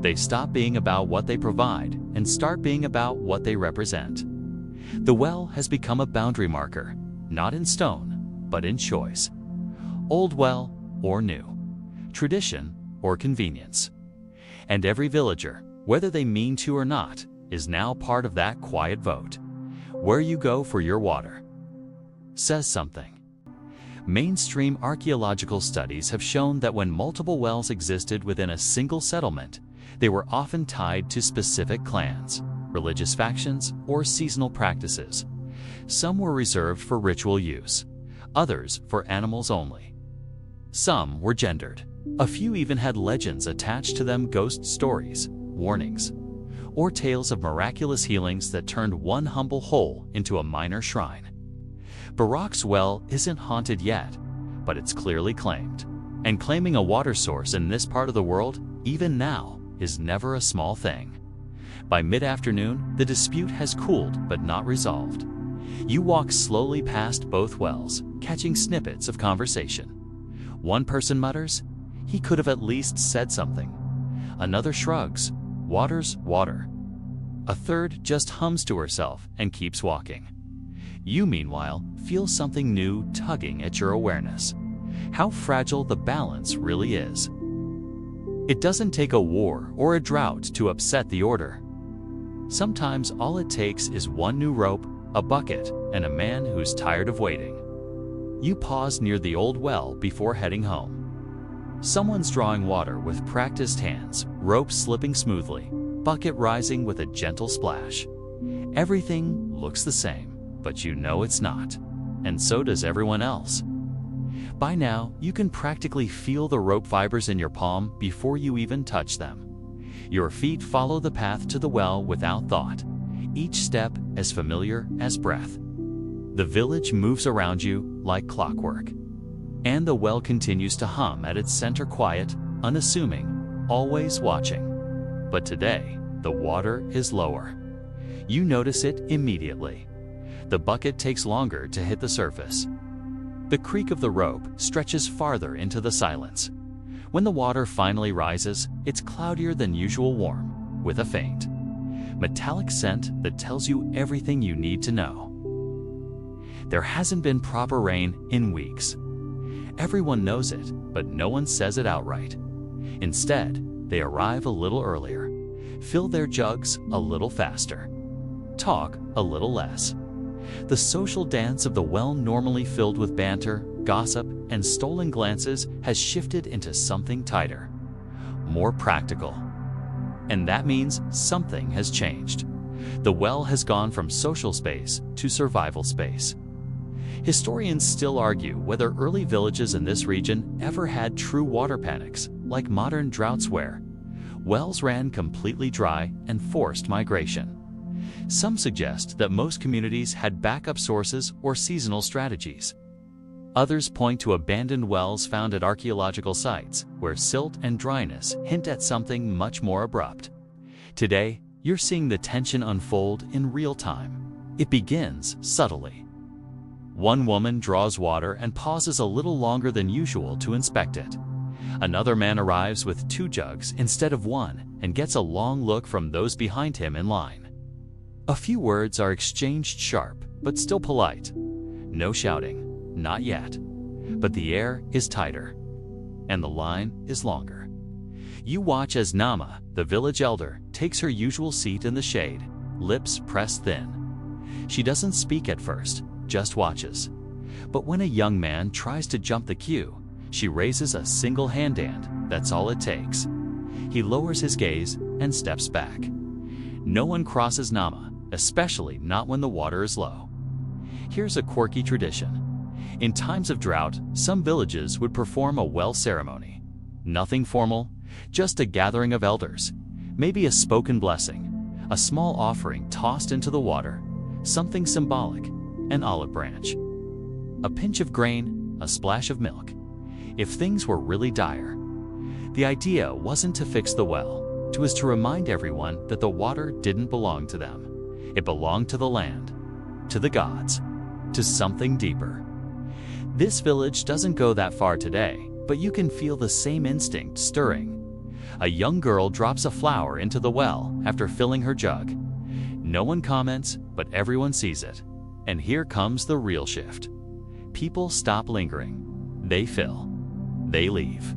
They stop being about what they provide and start being about what they represent. The well has become a boundary marker, not in stone, but in choice. Old well or new, tradition or convenience. And every villager, whether they mean to or not, is now part of that quiet vote. Where you go for your water says something. Mainstream archaeological studies have shown that when multiple wells existed within a single settlement, they were often tied to specific clans, religious factions, or seasonal practices. Some were reserved for ritual use, others for animals only. Some were gendered. A few even had legends attached to them, ghost stories, warnings, or tales of miraculous healings that turned one humble hole into a minor shrine. Baruch's Well isn't haunted yet, but it's clearly claimed. And claiming a water source in this part of the world, even now, is never a small thing. By mid-afternoon, the dispute has cooled but not resolved. You walk slowly past both wells, catching snippets of conversation. One person mutters, "He could have at least said something." Another shrugs, "Water's water." A third just hums to herself and keeps walking. You, meanwhile, feel something new tugging at your awareness. How fragile the balance really is. It doesn't take a war or a drought to upset the order. Sometimes all it takes is one new rope, a bucket, and a man who's tired of waiting. You pause near the old well before heading home. Someone's drawing water with practiced hands, rope slipping smoothly, bucket rising with a gentle splash. Everything looks the same, but you know it's not, and so does everyone else. By now, you can practically feel the rope fibers in your palm before you even touch them. Your feet follow the path to the well without thought, each step as familiar as breath. The village moves around you like clockwork, and the well continues to hum at its center, quiet, unassuming, always watching. But today, the water is lower. You notice it immediately. The bucket takes longer to hit the surface. The creak of the rope stretches farther into the silence. When the water finally rises, it's cloudier than usual, warm, with a faint, metallic scent that tells you everything you need to know. There hasn't been proper rain in weeks. Everyone knows it, but no one says it outright. Instead, they arrive a little earlier, fill their jugs a little faster, talk a little less. The social dance of the well, normally filled with banter, gossip, and stolen glances, has shifted into something tighter, more practical. And that means something has changed. The well has gone from social space to survival space. Historians still argue whether early villages in this region ever had true water panics, like modern droughts where wells ran completely dry and forced migration. Some suggest that most communities had backup sources or seasonal strategies. Others point to abandoned wells found at archaeological sites, where silt and dryness hint at something much more abrupt. Today, you're seeing the tension unfold in real time. It begins subtly. One woman draws water and pauses a little longer than usual to inspect it. Another man arrives with 2 jugs instead of 1 and gets a long look from those behind him in line. A few words are exchanged sharp, but still polite. No shouting, not yet. But the air is tighter, and the line is longer. You watch as Nama, the village elder, takes her usual seat in the shade, lips pressed thin. She doesn't speak at first, just watches. But when a young man tries to jump the queue, she raises a single hand, and that's all it takes. He lowers his gaze and steps back. No one crosses Nama, especially not when the water is low. Here's a quirky tradition. In times of drought, some villages would perform a well ceremony. Nothing formal, just a gathering of elders, maybe a spoken blessing, a small offering tossed into the water, something symbolic, an olive branch, a pinch of grain, a splash of milk. If things were really dire, the idea wasn't to fix the well. It was to remind everyone that the water didn't belong to them. It belonged to the land, to the gods, to something deeper. This village doesn't go that far today, but you can feel the same instinct stirring. A young girl drops a flower into the well after filling her jug. No one comments, but everyone sees it. And here comes the real shift. People stop lingering. They fill. They leave.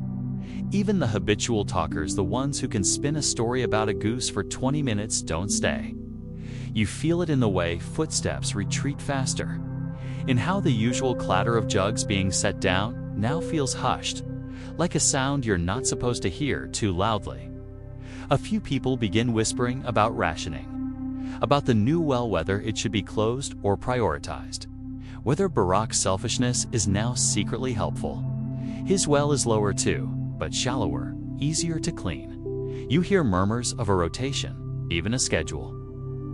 Even the habitual talkers, the ones who can spin a story about a goose for 20 minutes, don't stay. You feel it in the way footsteps retreat faster, in how the usual clatter of jugs being set down now feels hushed, like a sound you're not supposed to hear too loudly. A few people begin whispering about rationing, about the new well, whether it should be closed or prioritized, whether Barak's selfishness is now secretly helpful. His well is lower too, but shallower, easier to clean. You hear murmurs of a rotation, even a schedule.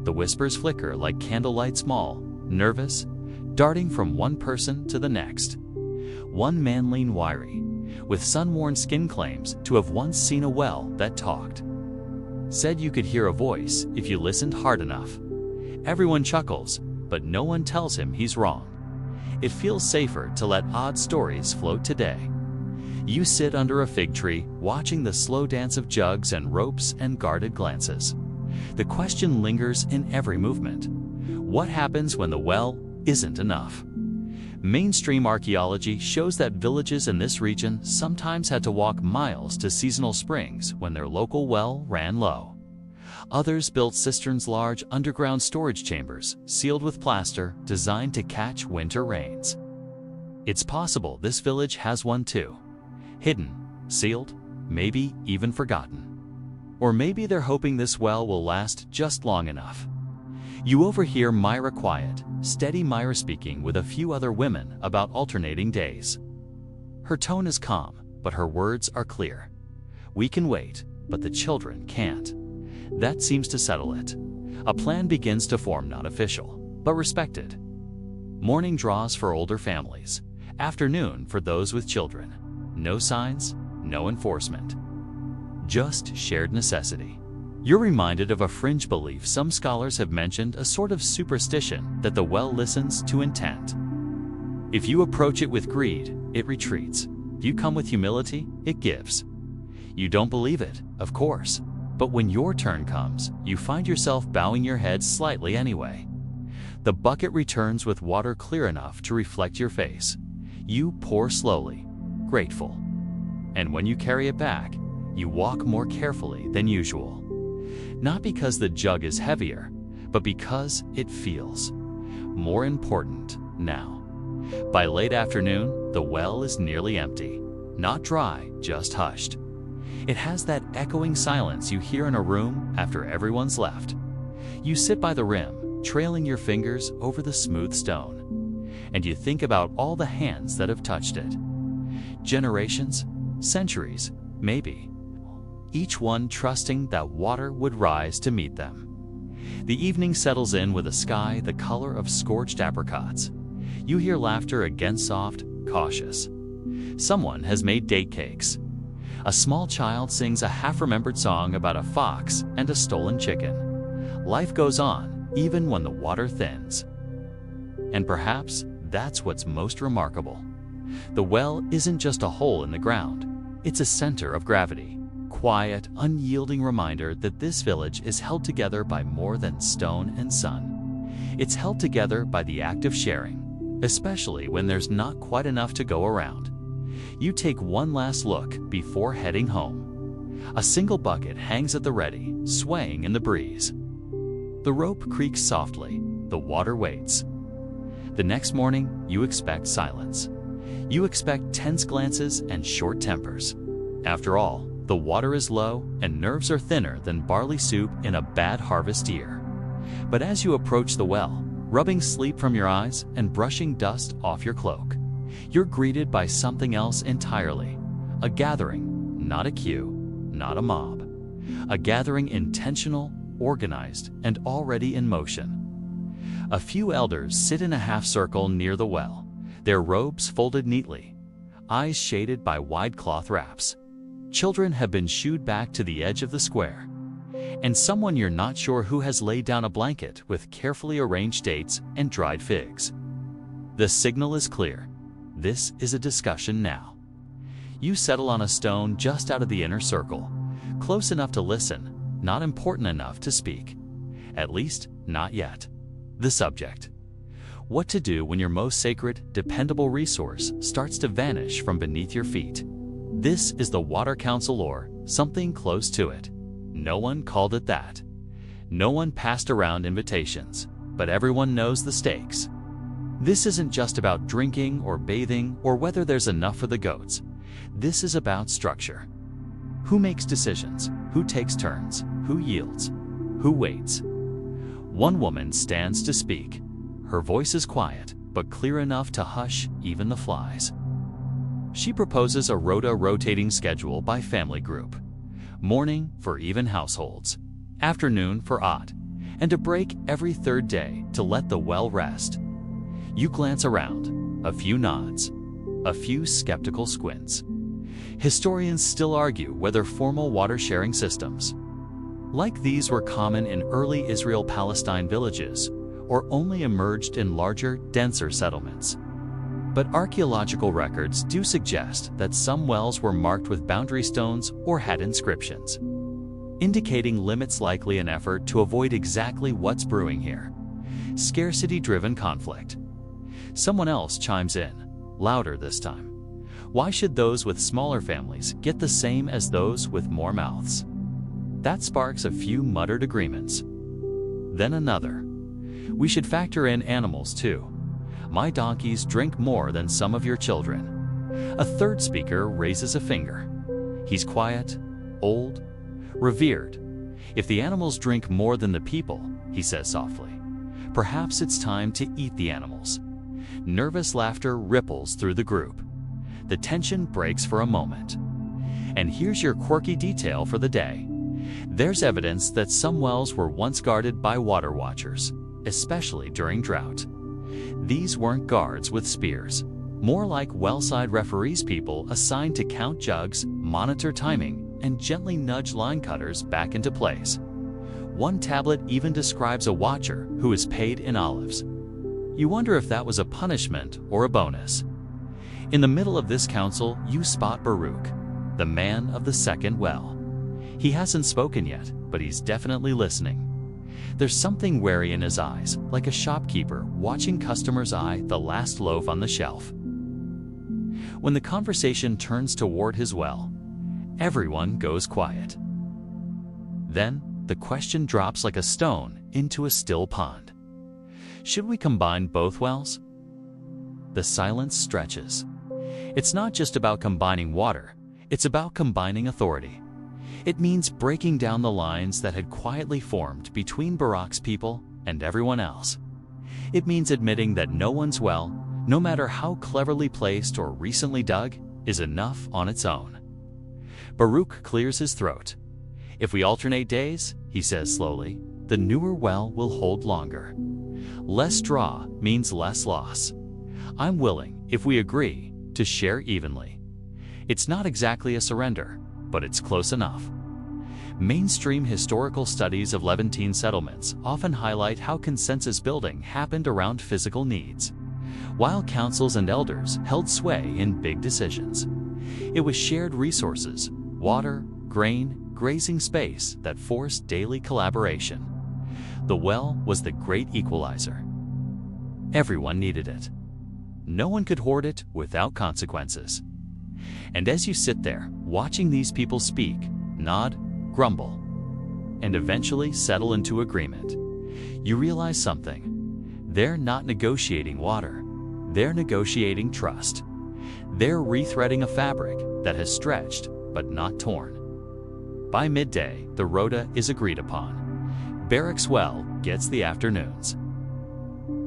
The whispers flicker like candlelight, small, nervous, darting from one person to the next. One man, lean, wiry, with sun-worn skin, claims to have once seen a well that talked. Said you could hear a voice if you listened hard enough. Everyone chuckles, but no one tells him he's wrong. It feels safer to let odd stories float today. You sit under a fig tree, watching the slow dance of jugs and ropes and guarded glances. The question lingers in every movement. What happens when the well isn't enough? Mainstream archaeology shows that villages in this region sometimes had to walk miles to seasonal springs when their local well ran low. Others built cisterns, large underground storage chambers sealed with plaster designed to catch winter rains. It's possible this village has one too. Hidden, sealed, maybe even forgotten. Or maybe they're hoping this well will last just long enough. You overhear Myra, quiet, steady Myra, speaking with a few other women about alternating days. Her tone is calm, but her words are clear. We can wait, but the children can't. That seems to settle it. A plan begins to form, not official, but respected. Morning draws for older families, afternoon for those with children. No signs, no enforcement. Just shared necessity. You're reminded of a fringe belief some scholars have mentioned, a sort of superstition that the well listens to intent. If you approach it with greed, it retreats. If you come with humility, it gives. You don't believe it, of course, but when your turn comes, you find yourself bowing your head slightly anyway. The bucket returns with water clear enough to reflect your face. You pour slowly, grateful. And when you carry it back, you walk more carefully than usual. Not because the jug is heavier, but because it feels more important now. By late afternoon, the well is nearly empty. Not dry, just hushed. It has that echoing silence you hear in a room after everyone's left. You sit by the rim, trailing your fingers over the smooth stone. and you think about all the hands that have touched it. Generations, centuries, maybe. Each one trusting that water would rise to meet them. The evening settles in with a sky the color of scorched apricots. You hear laughter again, soft, cautious. Someone has made date cakes. A small child sings a half-remembered song about a fox and a stolen chicken. Life goes on, even when the water thins. And perhaps that's what's most remarkable. The well isn't just a hole in the ground. It's a center of gravity. Quiet, unyielding reminder that this village is held together by more than stone and sun. It's held together by the act of sharing, especially when there's not quite enough to go around. You take one last look before heading home. A single bucket hangs at the ready, swaying in the breeze. The rope creaks softly. The water waits. The next morning, you expect silence. You expect tense glances and short tempers. After all, the water is low and nerves are thinner than barley soup in a bad harvest year. But as you approach the well, rubbing sleep from your eyes and brushing dust off your cloak, you're greeted by something else entirely. A gathering, not a queue, not a mob. A gathering intentional, organized, and already in motion. A few elders sit in a half-circle near the well, their robes folded neatly, eyes shaded by wide cloth wraps. Children have been shooed back to the edge of the square, and someone you're not sure who has laid down a blanket with carefully arranged dates and dried figs. The signal is clear. This is a discussion now. You settle on a stone just out of the inner circle, close enough to listen, not important enough to speak. At least, not yet. The subject. What to do when your most sacred, dependable resource starts to vanish from beneath your feet. This is the Water Council, or something close to it. No one called it that. No one passed around invitations, but everyone knows the stakes. This isn't just about drinking or bathing or whether there's enough for the goats. This is about structure. Who makes decisions? Who takes turns? Who yields? Who waits? One woman stands to speak. Her voice is quiet, but clear enough to hush even the flies. She proposes a rotating schedule by family group. Morning for even households, afternoon for odd, and a break every third day to let the well rest. You glance around, a few nods, a few skeptical squints. Historians still argue whether formal water-sharing systems like these were common in early Israel-Palestine villages or only emerged in larger, denser settlements. But archaeological records do suggest that some wells were marked with boundary stones or had inscriptions, indicating limits, likely an effort to avoid exactly what's brewing here. Scarcity-driven conflict. Someone else chimes in, louder this time. Why should those with smaller families get the same as those with more mouths? That sparks a few muttered agreements. Then another. We should factor in animals too. My donkeys drink more than some of your children. A third speaker raises a finger. He's quiet, old, revered. If the animals drink more than the people, he says softly, perhaps it's time to eat the animals. Nervous laughter ripples through the group. The tension breaks for a moment. And here's your quirky detail for the day. There's evidence that some wells were once guarded by water watchers, especially during drought. These weren't guards with spears, more like wellside referees, people assigned to count jugs, monitor timing, and gently nudge line cutters back into place. One tablet even describes a watcher who is paid in olives. You wonder if that was a punishment or a bonus. In the middle of this council, you spot Baruch, the man of the second well. He hasn't spoken yet, but he's definitely listening. There's something wary in his eyes, like a shopkeeper watching customers eye the last loaf on the shelf. When the conversation turns toward his well, everyone goes quiet. Then, the question drops like a stone into a still pond. Should we combine both wells? The silence stretches. It's not just about combining water, it's about combining authority. It means breaking down the lines that had quietly formed between Baruch's people and everyone else. It means admitting that no one's well, no matter how cleverly placed or recently dug, is enough on its own. Baruch clears his throat. If we alternate days, he says slowly, the newer well will hold longer. Less draw means less loss. I'm willing, if we agree, to share evenly. It's not exactly a surrender, but it's close enough. Mainstream historical studies of Levantine settlements often highlight how consensus building happened around physical needs, while councils and elders held sway in big decisions. It was shared resources, water, grain, grazing space that forced daily collaboration. The well was the great equalizer. Everyone needed it. No one could hoard it without consequences. And as you sit there, watching these people speak, nod, grumble, and eventually settle into agreement, you realize something. They're not negotiating water. They're negotiating trust. They're rethreading a fabric that has stretched but not torn. By midday, the rota is agreed upon. Barrack's well gets the afternoons.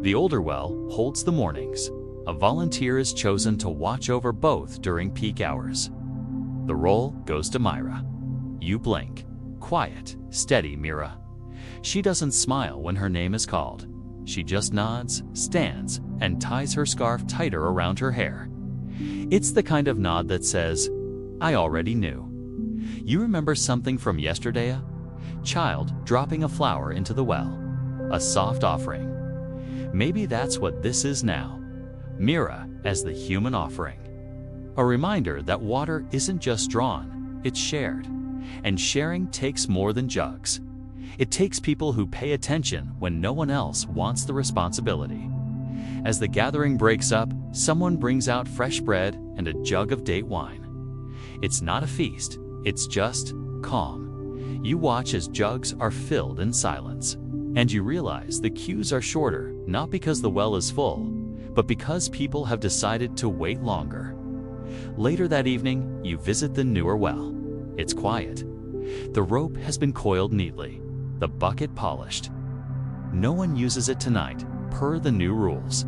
The older well holds the mornings. A volunteer is chosen to watch over both during peak hours. The role goes to Myra. You blink. Quiet, steady Mira. She doesn't smile when her name is called. She just nods, stands, and ties her scarf tighter around her hair. It's the kind of nod that says, I already knew. You remember something from yesterday? Child dropping a flower into the well. A soft offering. Maybe that's what this is now. Mira as the human offering. A reminder that water isn't just drawn, it's shared. And sharing takes more than jugs. It takes people who pay attention when no one else wants the responsibility. As the gathering breaks up, someone brings out fresh bread and a jug of date wine. It's not a feast, it's just calm. You watch as jugs are filled in silence. And you realize the queues are shorter, not because the well is full, but because people have decided to wait longer. Later that evening, you visit the newer well. It's quiet. The rope has been coiled neatly, the bucket polished. No one uses it tonight, per the new rules.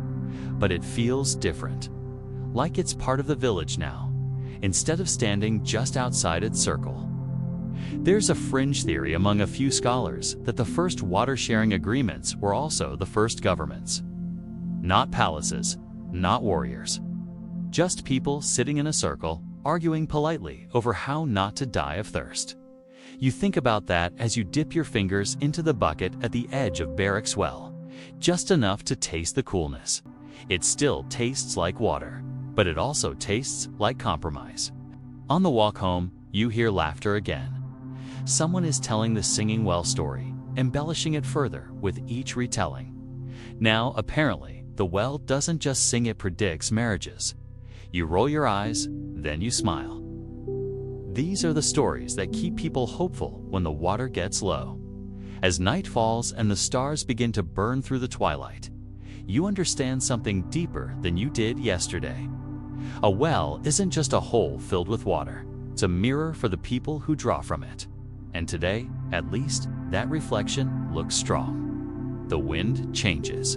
But it feels different, like it's part of the village now, instead of standing just outside its circle. There's a fringe theory among a few scholars that the first water-sharing agreements were also the first governments. Not palaces, not warriors. Just people sitting in a circle, arguing politely over how not to die of thirst. You think about that as you dip your fingers into the bucket at the edge of Barrack's well, just enough to taste the coolness. It still tastes like water, but it also tastes like compromise. On the walk home, you hear laughter again. Someone is telling the singing well story, embellishing it further with each retelling. Now, apparently, the well doesn't just sing, it predicts marriages. You roll your eyes, then you smile. These are the stories that keep people hopeful when the water gets low. As night falls and the stars begin to burn through the twilight, you understand something deeper than you did yesterday. A well isn't just a hole filled with water. It's a mirror for the people who draw from it. And today, at least, that reflection looks strong. The wind changes.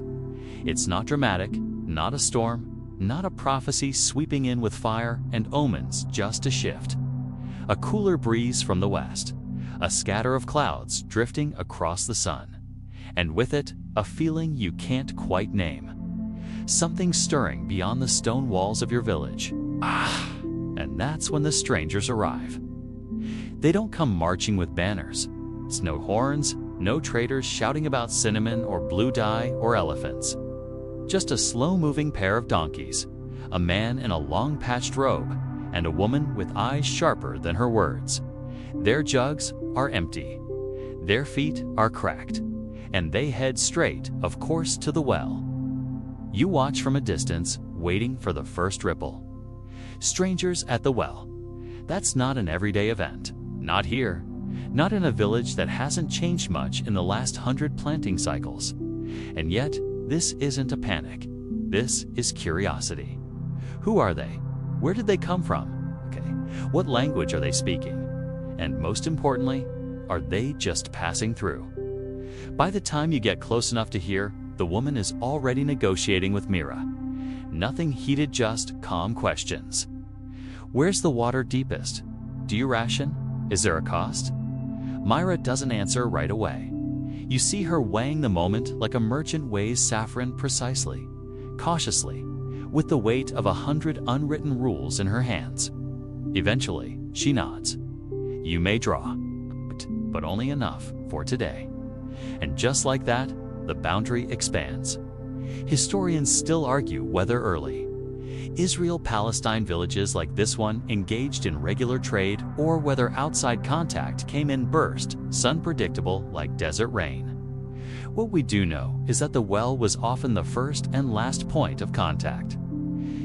It's not dramatic, not a storm, not a prophecy sweeping in with fire and omens, just a shift. A cooler breeze from the west, a scatter of clouds drifting across the sun, and with it, a feeling you can't quite name. Something stirring beyond the stone walls of your village. And that's when the strangers arrive. They don't come marching with banners. It's no horns, no traders shouting about cinnamon or blue dye or elephants. Just a slow-moving pair of donkeys, a man in a long-patched robe, and a woman with eyes sharper than her words. Their jugs are empty. Their feet are cracked. And they head straight, of course, to the well. You watch from a distance, waiting for the first ripple. Strangers at the well. That's not an everyday event. Not here. Not in a village that hasn't changed much in the last 100 planting cycles. And yet, this isn't a panic. This is curiosity. Who are they? Where did they come from? What language are they speaking? And most importantly, are they just passing through? By the time you get close enough to hear, the woman is already negotiating with Mira. Nothing heated, just calm questions. Where's the water deepest? Do you ration? Is there a cost? Myra doesn't answer right away. You see her weighing the moment like a merchant weighs saffron, precisely, cautiously, with the weight of 100 unwritten rules in her hands. Eventually, she nods. You may draw, but only enough for today. And just like that, the boundary expands. Historians still argue whether early Israel-Palestine villages like this one engaged in regular trade or whether outside contact came in bursts, unpredictable like desert rain. What we do know is that the well was often the first and last point of contact.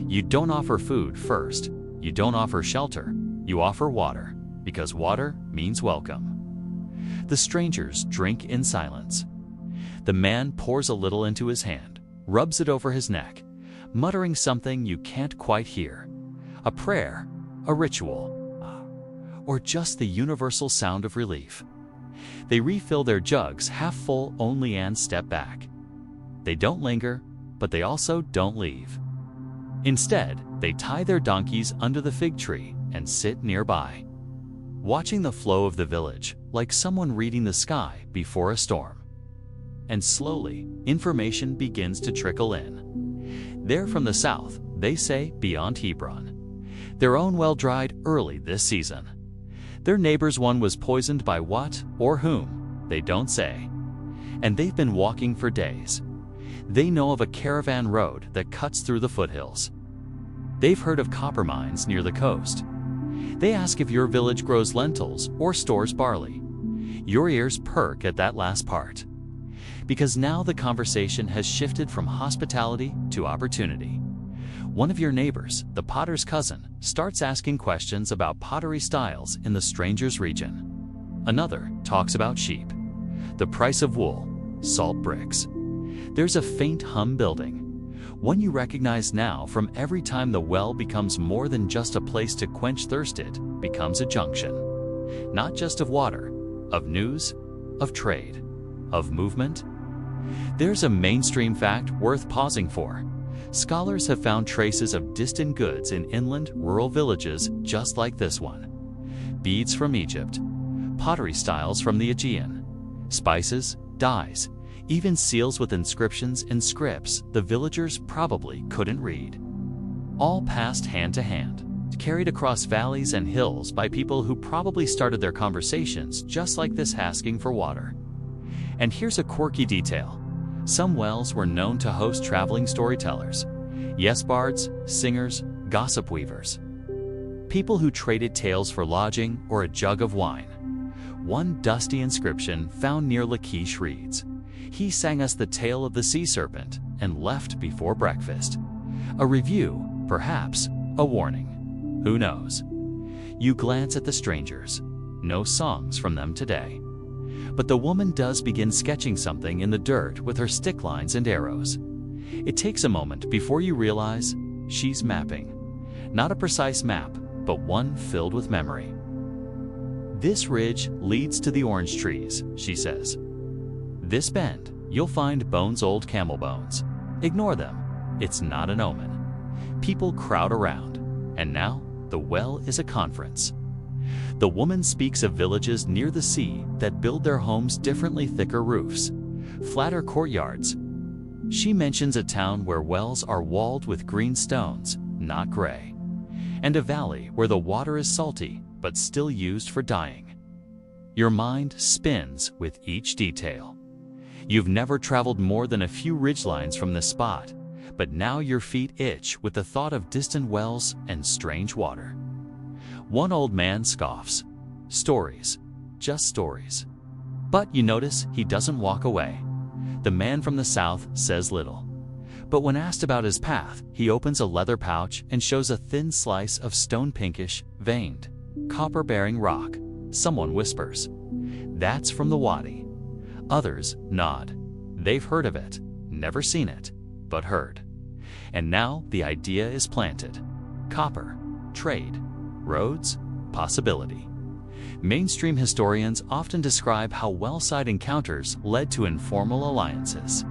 You don't offer food first, you don't offer shelter, you offer water, because water means welcome. The strangers drink in silence. The man pours a little into his hand, rubs it over his neck, muttering something you can't quite hear. A prayer, a ritual, or just the universal sound of relief. They refill their jugs half full only and step back. They don't linger, but they also don't leave. Instead, they tie their donkeys under the fig tree and sit nearby, watching the flow of the village like someone reading the sky before a storm. And slowly, information begins to trickle in. They're from the south, they say, beyond Hebron. Their own well dried early this season. Their neighbor's one was poisoned by what or whom, they don't say. And they've been walking for days. They know of a caravan road that cuts through the foothills. They've heard of copper mines near the coast. They ask if your village grows lentils or stores barley. Your ears perk at that last part. Because now the conversation has shifted from hospitality to opportunity. One of your neighbors, the potter's cousin, starts asking questions about pottery styles in the stranger's region. Another talks about sheep, the price of wool, salt bricks. There's a faint hum building, one you recognize now from every time the well becomes more than just a place to quench thirst. It becomes a junction, not just of water, of news, of trade, of movement. There's a mainstream fact worth pausing for. Scholars have found traces of distant goods in inland, rural villages just like this one. Beads from Egypt, pottery styles from the Aegean, spices, dyes, even seals with inscriptions and scripts the villagers probably couldn't read. All passed hand to hand, carried across valleys and hills by people who probably started their conversations just like this, asking for water. And here's a quirky detail. Some wells were known to host traveling storytellers, yes bards, singers, gossip weavers. People who traded tales for lodging or a jug of wine. One dusty inscription found near Lachish reads, "He sang us the tale of the sea serpent and left before breakfast." A review, perhaps, a warning. Who knows? You glance at the strangers. No songs from them today. But the woman does begin sketching something in the dirt with her stick lines and arrows. It takes a moment before you realize she's mapping. Not a precise map, but one filled with memory. This ridge leads to the orange trees, she says. This bend, you'll find bones, old camel bones. Ignore them. It's not an omen. People crowd around, and now the well is a conference. The woman speaks of villages near the sea that build their homes differently, thicker roofs, flatter courtyards. She mentions a town where wells are walled with green stones, not gray, and a valley where the water is salty but still used for dyeing. Your mind spins with each detail. You've never traveled more than a few ridgelines from this spot, but now your feet itch with the thought of distant wells and strange water. One old man scoffs. Stories, just stories. But you notice he doesn't walk away. The man from the south says little. But when asked about his path, he opens a leather pouch and shows a thin slice of stone, pinkish, veined, copper-bearing rock. Someone whispers, "That's from the Wadi." Others nod. They've heard of it, never seen it, but heard. And now the idea is planted. Copper, trade, roads, possibility. Mainstream historians often describe how well-side encounters led to informal alliances.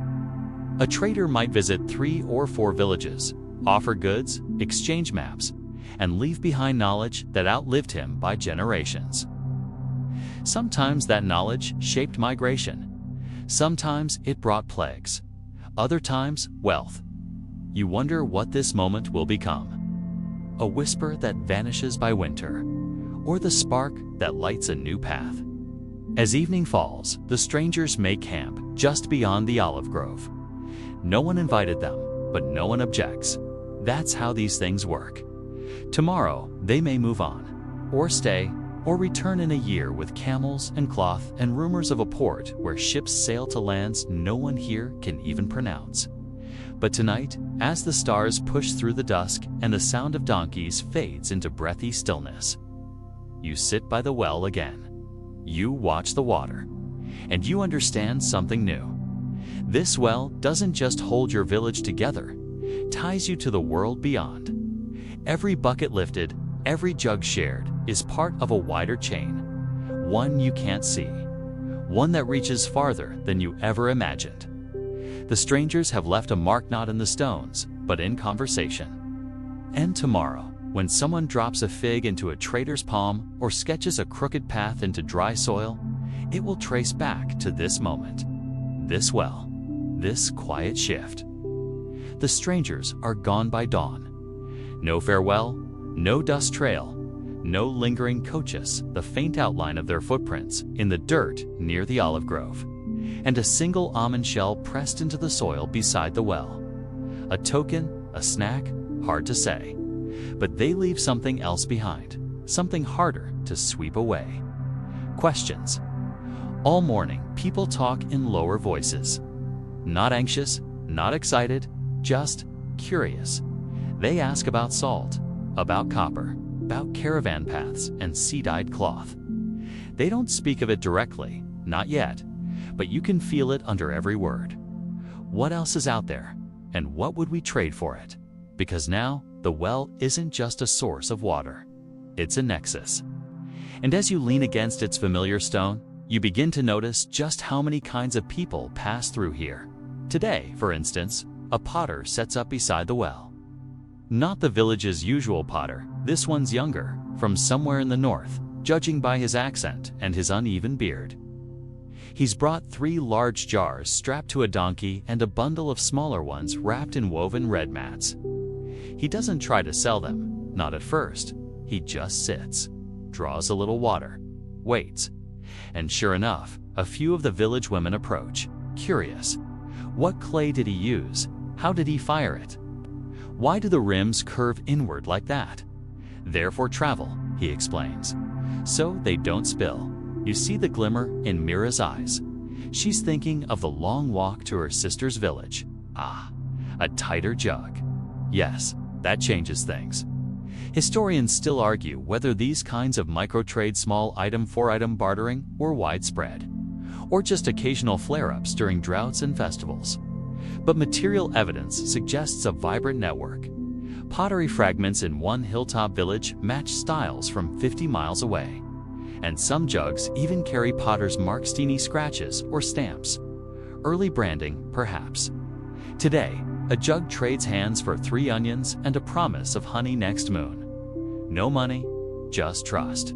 A trader might visit 3 or 4 villages, offer goods, exchange maps, and leave behind knowledge that outlived him by generations. Sometimes that knowledge shaped migration. Sometimes it brought plagues. Other times, wealth. You wonder what this moment will become. A whisper that vanishes by winter, or the spark that lights a new path. As evening falls, the strangers make camp just beyond the olive grove. No one invited them, but no one objects. That's how these things work. Tomorrow, they may move on, or stay, or return in a year with camels and cloth and rumors of a port where ships sail to lands no one here can even pronounce. But tonight, as the stars push through the dusk and the sound of donkeys fades into breathy stillness, you sit by the well again. You watch the water, and you understand something new. This well doesn't just hold your village together, it ties you to the world beyond. Every bucket lifted, every jug shared, is part of a wider chain, one you can't see, one that reaches farther than you ever imagined. The strangers have left a mark not in the stones, but in conversation. And tomorrow, when someone drops a fig into a trader's palm or sketches a crooked path into dry soil, it will trace back to this moment, this well, this quiet shift. The strangers are gone by dawn. No farewell, no dust trail, no lingering coaches, the faint outline of their footprints in the dirt near the olive grove, and a single almond shell pressed into the soil beside the well. A token, a snack, hard to say. But they leave something else behind, something harder to sweep away. Questions. All morning, people talk in lower voices. Not anxious, not excited, just curious. They ask about salt, about copper, about caravan paths and sea-dyed cloth. They don't speak of it directly, not yet, but you can feel it under every word. What else is out there, and what would we trade for it? Because now, the well isn't just a source of water, it's a nexus. And as you lean against its familiar stone, you begin to notice just how many kinds of people pass through here. Today, for instance, a potter sets up beside the well. Not the village's usual potter, this one's younger, from somewhere in the north, judging by his accent and his uneven beard. He's brought 3 large jars strapped to a donkey and a bundle of smaller ones wrapped in woven red mats. He doesn't try to sell them, not at first. He just sits, draws a little water, waits. And sure enough, a few of the village women approach, curious. What clay did he use? How did he fire it? Why do the rims curve inward like that? They're for travel, he explains. So they don't spill. You see the glimmer in Mira's eyes. She's thinking of the long walk to her sister's village. Ah, a tighter jug. Yes, that changes things. Historians still argue whether these kinds of micro-trade small item for item bartering were widespread, or just occasional flare-ups during droughts and festivals. But material evidence suggests a vibrant network. Pottery fragments in one hilltop village match styles from 50 miles away. And some jugs even carry potter's Marksteiny scratches or stamps. Early branding, perhaps. Today, a jug trades hands for 3 onions and a promise of honey next moon. No money, just trust.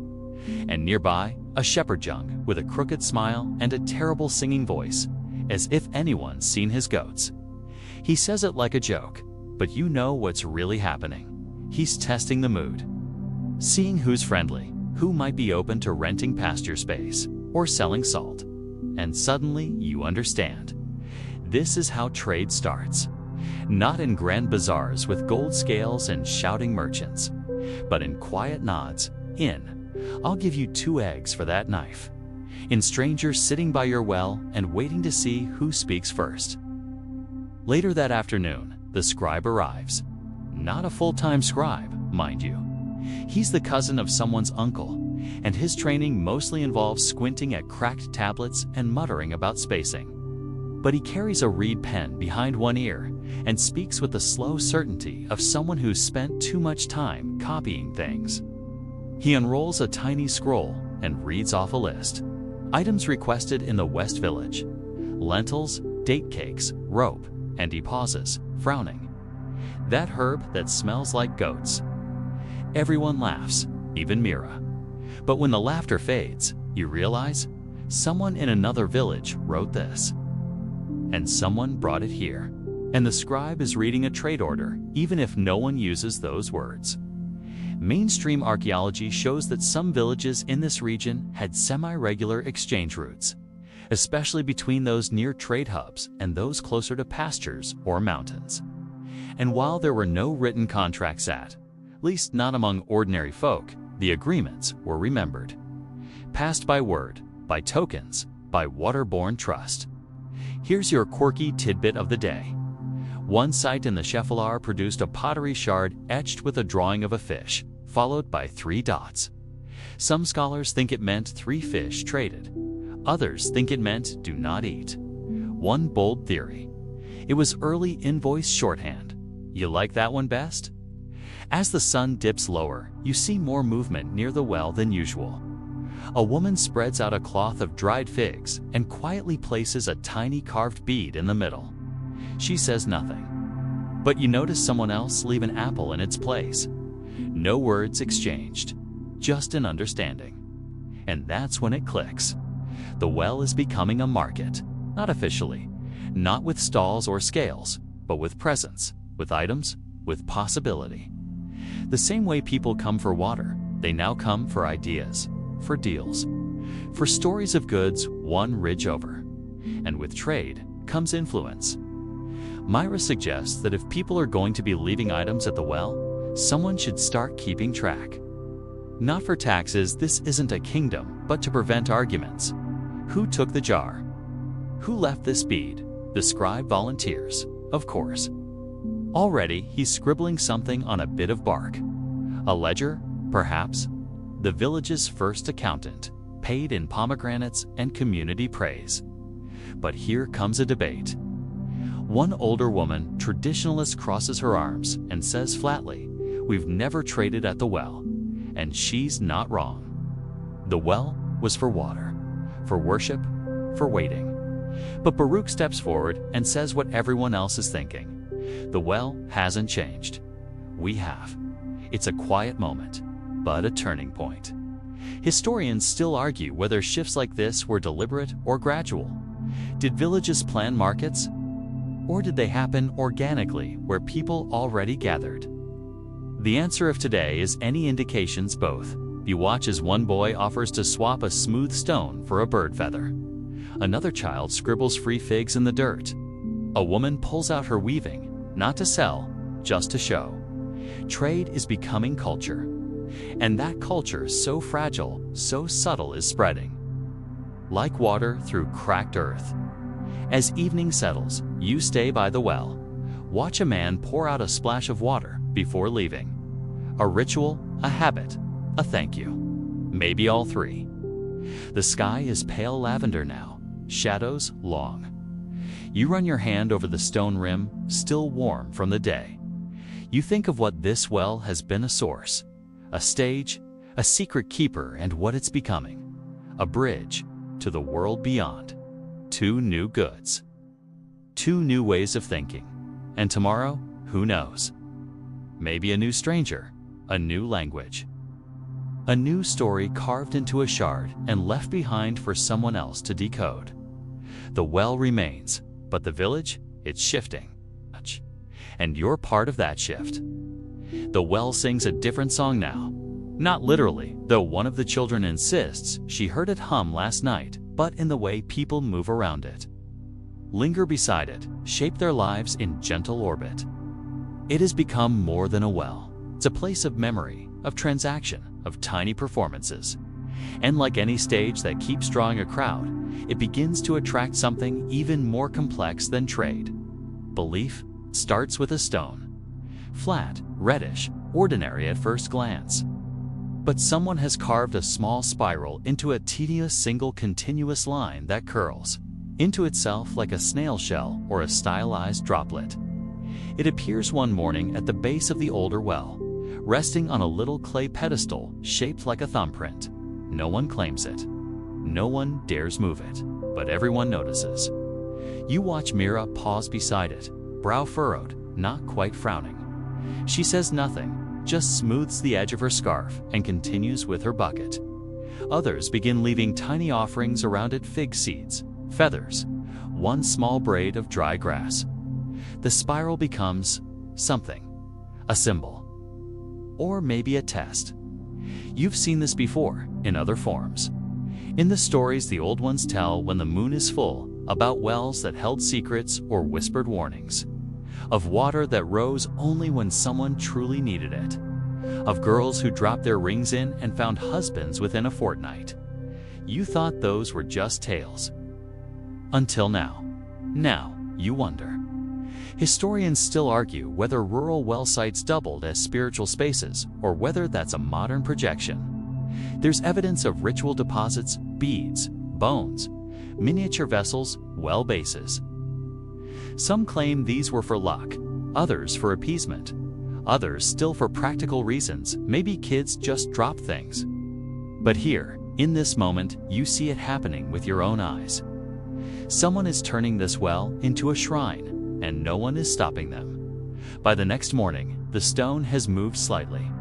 And nearby, a shepherd jug with a crooked smile and a terrible singing voice, as if anyone's seen his goats. He says it like a joke, but you know what's really happening. He's testing the mood, seeing who's friendly, who might be open to renting pasture space or selling salt. And suddenly you understand. This is how trade starts. Not in grand bazaars with gold scales and shouting merchants, but in quiet nods, I'll give you 2 eggs for that knife. In strangers sitting by your well and waiting to see who speaks first. Later that afternoon, the scribe arrives. Not a full-time scribe, mind you. He's the cousin of someone's uncle, and his training mostly involves squinting at cracked tablets and muttering about spacing. But he carries a reed pen behind one ear and speaks with the slow certainty of someone who's spent too much time copying things. He unrolls a tiny scroll and reads off a list. Items requested in the West Village. Lentils, date cakes, rope, and he pauses, frowning. That herb that smells like goats. Everyone laughs, even Mira. But when the laughter fades, you realize someone in another village wrote this. And someone brought it here. And the scribe is reading a trade order, even if no one uses those words. Mainstream archaeology shows that some villages in this region had semi-regular exchange routes, especially between those near trade hubs and those closer to pastures or mountains. And while there were no written contracts at least not among ordinary folk, the agreements were remembered. Passed by word, by tokens, by waterborne trust. Here's your quirky tidbit of the day. One site in the Shephelar produced a pottery shard etched with a drawing of a fish, followed by 3 dots. Some scholars think it meant 3 fish traded. Others think it meant do not eat. One bold theory. It was early invoice shorthand. You like that one best? As the sun dips lower, you see more movement near the well than usual. A woman spreads out a cloth of dried figs and quietly places a tiny carved bead in the middle. She says nothing. But you notice someone else leave an apple in its place. No words exchanged, just an understanding. And that's when it clicks. The well is becoming a market, not officially, not with stalls or scales, but with presence, with items, with possibility. The same way people come for water, they now come for ideas, for deals, for stories of goods one ridge over. And with trade comes influence. Myra suggests that if people are going to be leaving items at the well, someone should start keeping track. Not for taxes, this isn't a kingdom, but to prevent arguments. Who took the jar? Who left this bead? The scribe volunteers, of course. Already, he's scribbling something on a bit of bark. A ledger, perhaps? The village's first accountant, paid in pomegranates and community praise. But here comes a debate. One older woman, traditionalist, crosses her arms and says flatly, "We've never traded at the well." And she's not wrong. The well was for water, for worship, for waiting. But Baruch steps forward and says what everyone else is thinking. The well hasn't changed. We have. It's a quiet moment, but a turning point. Historians still argue whether shifts like this were deliberate or gradual. Did villages plan markets? Or did they happen organically where people already gathered? The answer of today is any indications both. You watch as one boy offers to swap a smooth stone for a bird feather. Another child scribbles free figs in the dirt. A woman pulls out her weaving, not to sell, just to show. Trade is becoming culture. And that culture, so fragile, so subtle, is spreading. Like water through cracked earth. As evening settles, you stay by the well. Watch a man pour out a splash of water before leaving. A ritual, a habit, a thank you. Maybe all 3. The sky is pale lavender now, shadows long. You run your hand over the stone rim, still warm from the day. You think of what this well has been: a source, a stage, a secret keeper, and what it's becoming. A bridge to the world beyond. 2 new goods. 2 new ways of thinking. And tomorrow, who knows? Maybe a new stranger, a new language. A new story carved into a shard and left behind for someone else to decode. The well remains, but the village, it's shifting. And you're part of that shift. The well sings a different song now. Not literally, though one of the children insists she heard it hum last night, but in the way people move around it. Linger beside it, shape their lives in gentle orbit. It has become more than a well. It's a place of memory, of transaction, of tiny performances. And like any stage that keeps drawing a crowd, it begins to attract something even more complex than trade. Belief starts with a stone. Flat, reddish, ordinary at first glance. But someone has carved a small spiral into a tedious single continuous line that curls into itself like a snail shell or a stylized droplet. It appears one morning at the base of the older well, resting on a little clay pedestal shaped like a thumbprint. No one claims it. No one dares move it, but everyone notices. You watch Mira pause beside it, brow furrowed, not quite frowning. She says nothing, just smooths the edge of her scarf and continues with her bucket. Others begin leaving tiny offerings around it: fig seeds, feathers, one small braid of dry grass. The spiral becomes something, a symbol, or maybe a test. You've seen this before in other forms. In the stories the old ones tell when the moon is full, about wells that held secrets or whispered warnings, of water that rose only when someone truly needed it, of girls who dropped their rings in and found husbands within a fortnight. You thought those were just tales. Until now. Now, you wonder. Historians still argue whether rural well sites doubled as spiritual spaces or whether that's a modern projection. There's evidence of ritual deposits, beads, bones, miniature vessels, well bases. Some claim these were for luck, others for appeasement, others still for practical reasons. Maybe kids just drop things. But here, in this moment, you see it happening with your own eyes. Someone is turning this well into a shrine, and no one is stopping them. By the next morning, the stone has moved slightly,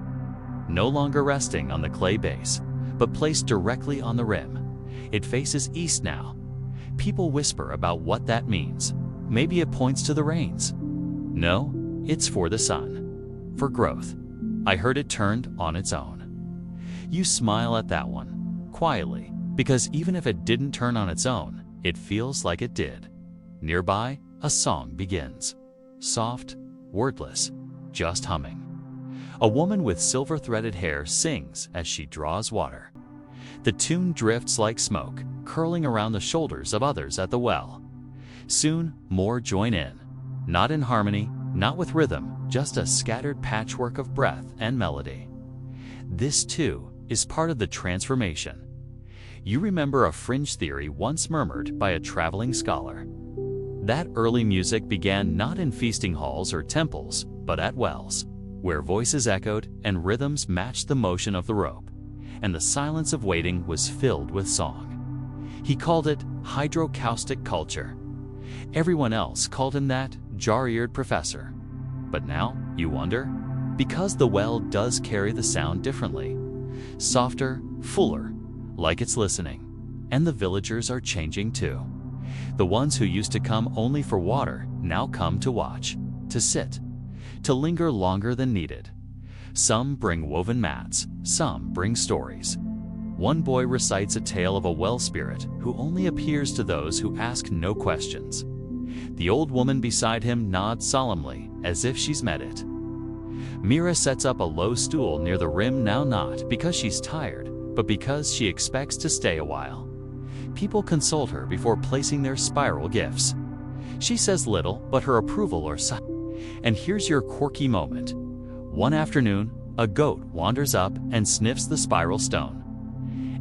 no longer resting on the clay base, but placed directly on the rim. It faces east now. People whisper about what that means. Maybe it points to the rains. No, it's for the sun, for growth. I heard it turned on its own. You smile at that one, quietly, because even if it didn't turn on its own, it feels like it did. Nearby, a song begins. Soft, wordless, just humming. A woman with silver-threaded hair sings as she draws water. The tune drifts like smoke, curling around the shoulders of others at the well. Soon, more join in. Not in harmony, not with rhythm, just a scattered patchwork of breath and melody. This, too, is part of the transformation. You remember a fringe theory once murmured by a traveling scholar. That early music began not in feasting halls or temples, but at wells, where voices echoed and rhythms matched the motion of the rope, and the silence of waiting was filled with song. He called it hydrocaustic culture. Everyone else called him that jar-eared professor. But now, you wonder? Because the well does carry the sound differently. Softer, fuller, like it's listening. And the villagers are changing too. The ones who used to come only for water now come to watch, to sit, to linger longer than needed. Some bring woven mats, some bring stories. One boy recites a tale of a well spirit who only appears to those who ask no questions. The old woman beside him nods solemnly, as if she's met it. Mira sets up a low stool near the rim, now not because she's tired, but because she expects to stay a while. People consult her before placing their spiral gifts. She says little, but her approval are silent. And here's your quirky moment. One afternoon, a goat wanders up and sniffs the spiral stone.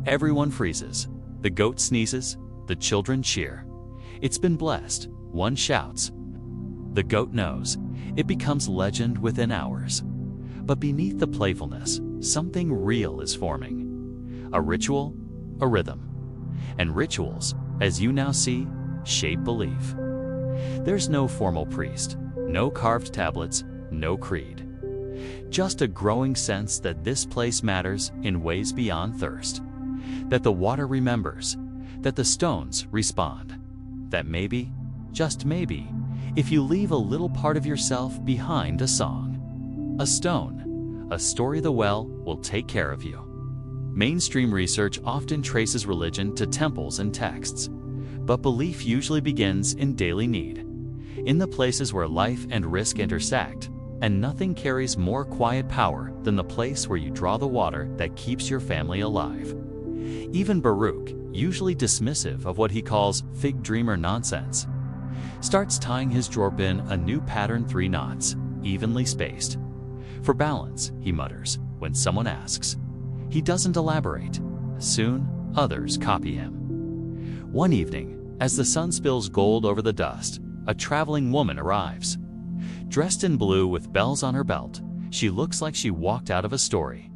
Everyone freezes. The goat sneezes. The children cheer. It's been blessed. One shouts. The goat knows. It becomes legend within hours. But beneath the playfulness, something real is forming. A ritual, a rhythm. And rituals, as you now see, shape belief. There's no formal priest, no carved tablets, no creed. Just a growing sense that this place matters in ways beyond thirst. That the water remembers, that the stones respond. That maybe, just maybe, if you leave a little part of yourself behind, a song, a stone, a story, the well will take care of you. Mainstream research often traces religion to temples and texts, but belief usually begins in daily need, in the places where life and risk intersect, and nothing carries more quiet power than the place where you draw the water that keeps your family alive. Even Baruch, usually dismissive of what he calls fig dreamer nonsense, starts tying his drawer pin a new pattern, 3 knots, evenly spaced. For balance, he mutters, when someone asks. He doesn't elaborate. Soon, others copy him. One evening, as the sun spills gold over the dust, a traveling woman arrives. Dressed in blue with bells on her belt, she looks like she walked out of a story.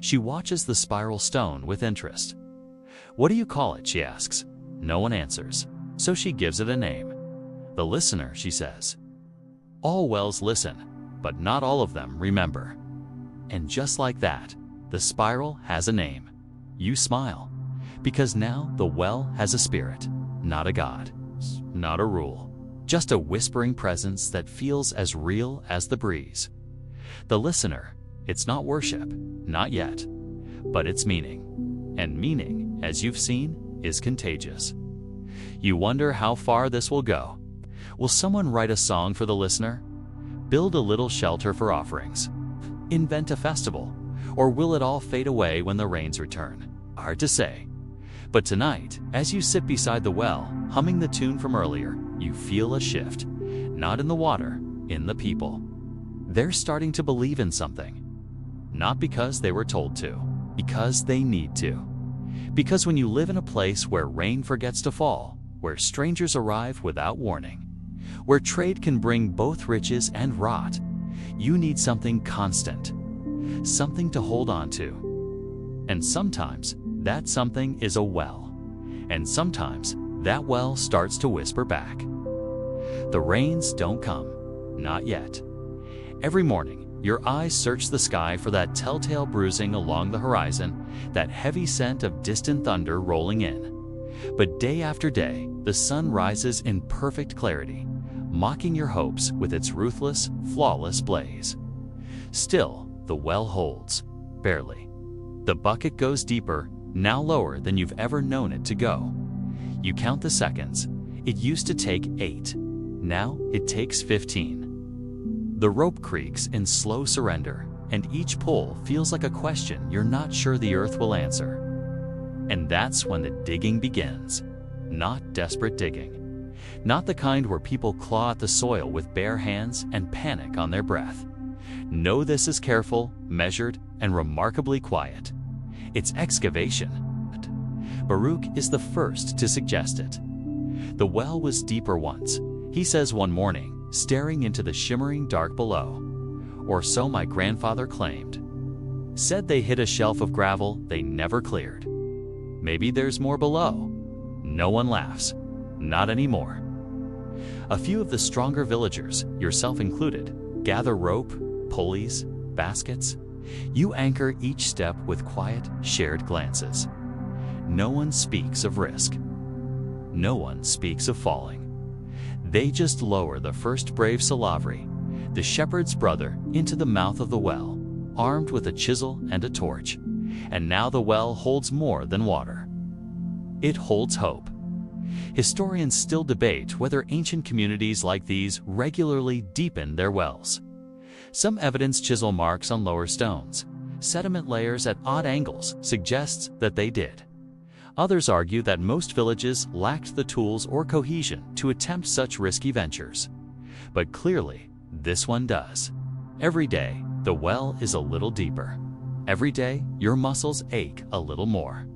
She watches the spiral stone with interest. "What do you call it?" she asks. No one answers, so she gives it a name. "The listener," she says. All wells listen, but not all of them remember. And just like that, the spiral has a name. You smile, because now the well has a spirit, not a god, not a rule, just a whispering presence that feels as real as the breeze. The listener, it's not worship, not yet, but it's meaning. And meaning, as you've seen, is contagious. You wonder how far this will go. Will someone write a song for the listener? Build a little shelter for offerings? Invent a festival? Or will it all fade away when the rains return? Hard to say. But tonight, as you sit beside the well, humming the tune from earlier, you feel a shift. Not in the water, in the people. They're starting to believe in something. Not because they were told to, because they need to. Because when you live in a place where rain forgets to fall, where strangers arrive without warning, where trade can bring both riches and rot, you need something constant, something to hold on to. And sometimes that something is a well. And sometimes that well starts to whisper back. The rains don't come, not yet. Every morning, your eyes search the sky for that telltale bruising along the horizon, that heavy scent of distant thunder rolling in. But day after day, the sun rises in perfect clarity, mocking your hopes with its ruthless, flawless blaze. Still, the well holds, barely. The bucket goes deeper, now lower than you've ever known it to go. You count the seconds. It used to take 8. Now it takes 15. The rope creaks in slow surrender, and each pull feels like a question you're not sure the earth will answer. And that's when the digging begins. Not desperate digging. Not the kind where people claw at the soil with bare hands and panic on their breath. No, this is careful, measured, and remarkably quiet. It's excavation. Baruch is the first to suggest it. The well was deeper once, he says one morning, staring into the shimmering dark below. Or so my grandfather claimed. Said they hit a shelf of gravel they never cleared. Maybe there's more below. No one laughs. Not anymore. A few of the stronger villagers, yourself included, gather rope, pulleys, baskets. You anchor each step with quiet, shared glances. No one speaks of risk. No one speaks of falling. They just lower the first brave Salavri, the shepherd's brother, into the mouth of the well, armed with a chisel and a torch. And now the well holds more than water. It holds hope. Historians still debate whether ancient communities like these regularly deepen their wells. Some evidence chisel marks on lower stones, sediment layers at odd angles suggests that they did. Others argue that most villages lacked the tools or cohesion to attempt such risky ventures. But clearly, this one does. Every day, the well is a little deeper. Every day, your muscles ache a little more.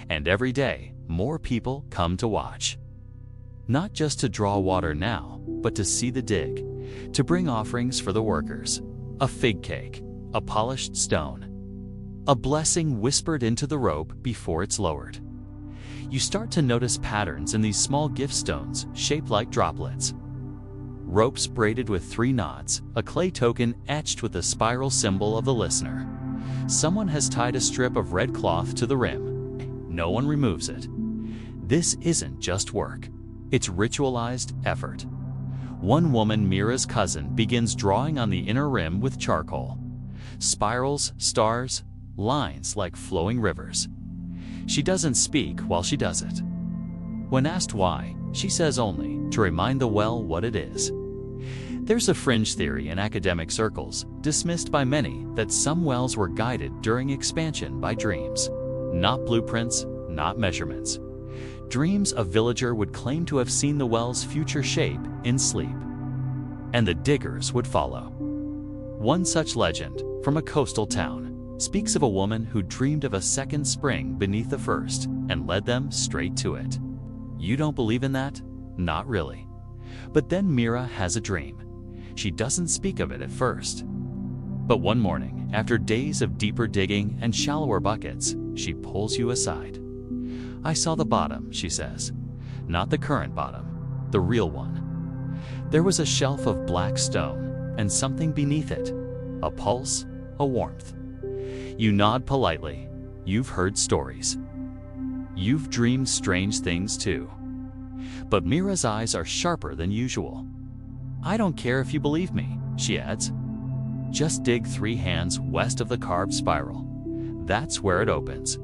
And every day, more people come to watch. Not just to draw water now, but to see the dig, to bring offerings for the workers, a fig cake, a polished stone, a blessing whispered into the rope before it's lowered. You start to notice patterns in these small gift stones shaped like droplets. Ropes braided with 3 knots, a clay token etched with the spiral symbol of the listener. Someone has tied a strip of red cloth to the rim. No one removes it. This isn't just work. It's ritualized effort. One woman, Mira's cousin, begins drawing on the inner rim with charcoal. Spirals, stars, lines like flowing rivers. She doesn't speak while she does it. When asked why, she says only to remind the well what it is. There's a fringe theory in academic circles, dismissed by many, that some wells were guided during expansion by dreams. Not blueprints, not measurements. Dreams a villager would claim to have seen the well's future shape in sleep. And the diggers would follow. One such legend, from a coastal town, speaks of a woman who dreamed of a second spring beneath the first and led them straight to it. You don't believe in that? Not really. But then Mira has a dream. She doesn't speak of it at first. But one morning, after days of deeper digging and shallower buckets, she pulls you aside. I saw the bottom, she says. Not the current bottom, the real one. There was a shelf of black stone and something beneath it, a pulse, a warmth. You nod politely. You've heard stories. You've dreamed strange things too. But Mira's eyes are sharper than usual. I don't care if you believe me, she adds. Just dig 3 hands west of the carved spiral. That's where it opens.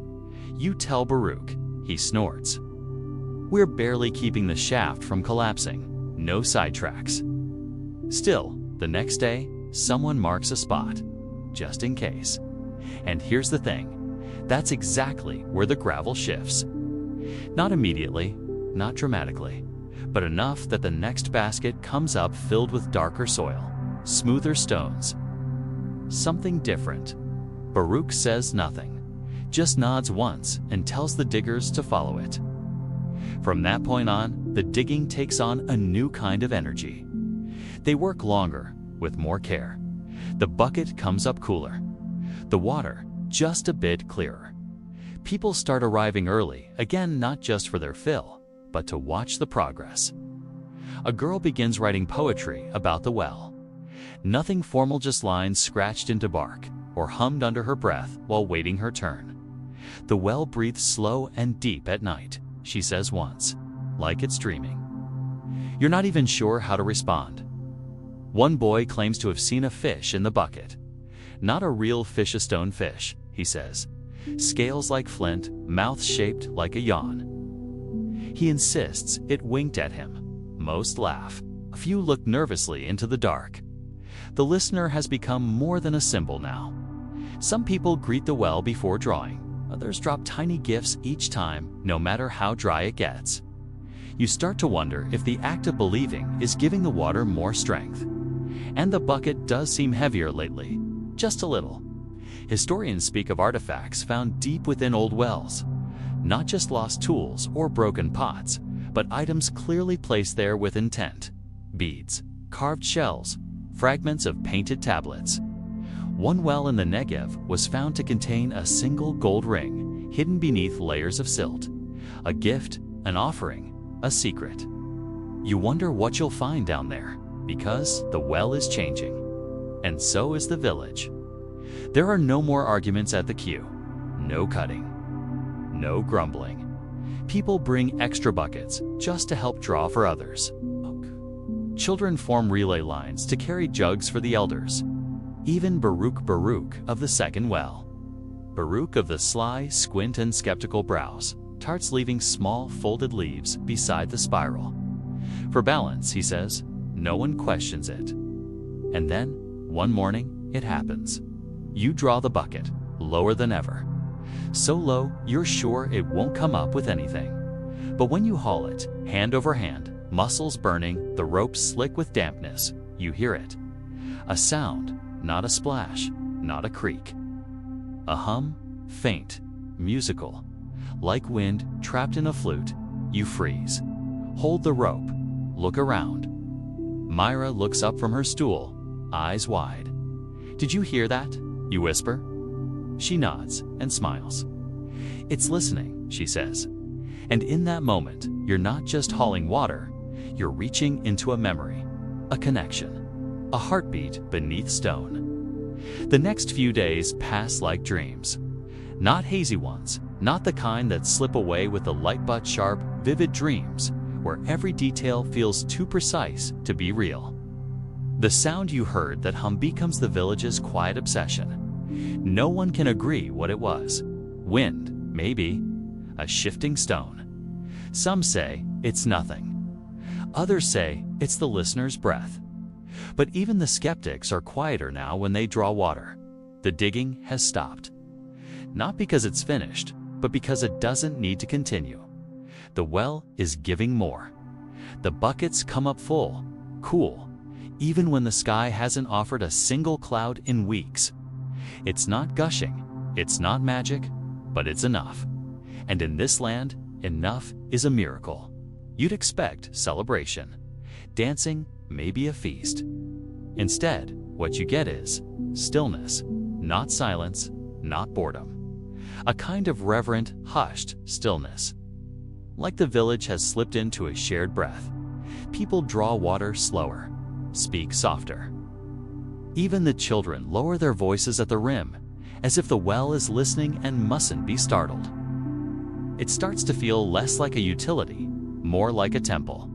You tell Baruch. He snorts. We're barely keeping the shaft from collapsing. No sidetracks. Still, the next day, someone marks a spot, just in case. And here's the thing. That's exactly where the gravel shifts. Not immediately, not dramatically, but enough that the next basket comes up filled with darker soil, smoother stones. Something different. Baruch says nothing, just nods once and tells the diggers to follow it. From that point on, the digging takes on a new kind of energy. They work longer, with more care. The bucket comes up cooler. The water, just a bit clearer. People start arriving early, again not just for their fill, but to watch the progress. A girl begins writing poetry about the well. Nothing formal, just lines scratched into bark or hummed under her breath while waiting her turn. The well breathes slow and deep at night, she says once, like it's dreaming. You're not even sure how to respond. One boy claims to have seen a fish in the bucket. Not a real fish, a stone fish, he says. Scales like flint, mouth shaped like a yawn. He insists it winked at him. Most laugh. A few look nervously into the dark. The listener has become more than a symbol now. Some people greet the well before drawing. Others drop tiny gifts each time, no matter how dry it gets. You start to wonder if the act of believing is giving the water more strength. And the bucket does seem heavier lately, just a little. Historians speak of artifacts found deep within old wells. Not just lost tools or broken pots, but items clearly placed there with intent. Beads, carved shells, fragments of painted tablets. One well in the Negev was found to contain a single gold ring hidden beneath layers of silt. A gift, an offering, a secret. You wonder what you'll find down there, because the well is changing. And so is the village. There are no more arguments at the queue. No cutting. No grumbling. People bring extra buckets just to help draw for others. Children form relay lines to carry jugs for the elders. Even Baruch of the second well. Baruch of the sly, squint and skeptical brows, tarts leaving small folded leaves beside the spiral. For balance, he says, no one questions it. And then, one morning, it happens. You draw the bucket, lower than ever. So low, you're sure it won't come up with anything. But when you haul it, hand over hand, muscles burning, the rope slick with dampness, you hear it. A sound, not a splash, not a creak. A hum, faint, musical. Like wind trapped in a flute, you freeze. Hold the rope, look around. Myra looks up from her stool, eyes wide. Did you hear that? You whisper. She nods and smiles. It's listening, she says. And in that moment, you're not just hauling water, you're reaching into a memory, a connection, a heartbeat beneath stone. The next few days pass like dreams. Not hazy ones, not the kind that slip away with the light but sharp, vivid dreams, where every detail feels too precise to be real. The sound you heard, that hum, becomes the village's quiet obsession. No one can agree what it was. Wind, maybe. A shifting stone. Some say it's nothing. Others say it's the listener's breath. But even the skeptics are quieter now when they draw water. The digging has stopped. Not because it's finished, but because it doesn't need to continue. The well is giving more. The buckets come up full, cool, even when the sky hasn't offered a single cloud in weeks. It's not gushing, it's not magic, but it's enough. And in this land, enough is a miracle. You'd expect celebration, dancing, maybe a feast. Instead, what you get is stillness, not silence, not boredom. A kind of reverent, hushed stillness. Like the village has slipped into a shared breath. People draw water slower, speak softer. Even the children lower their voices at the rim, as if the well is listening and mustn't be startled. It starts to feel less like a utility, more like a temple.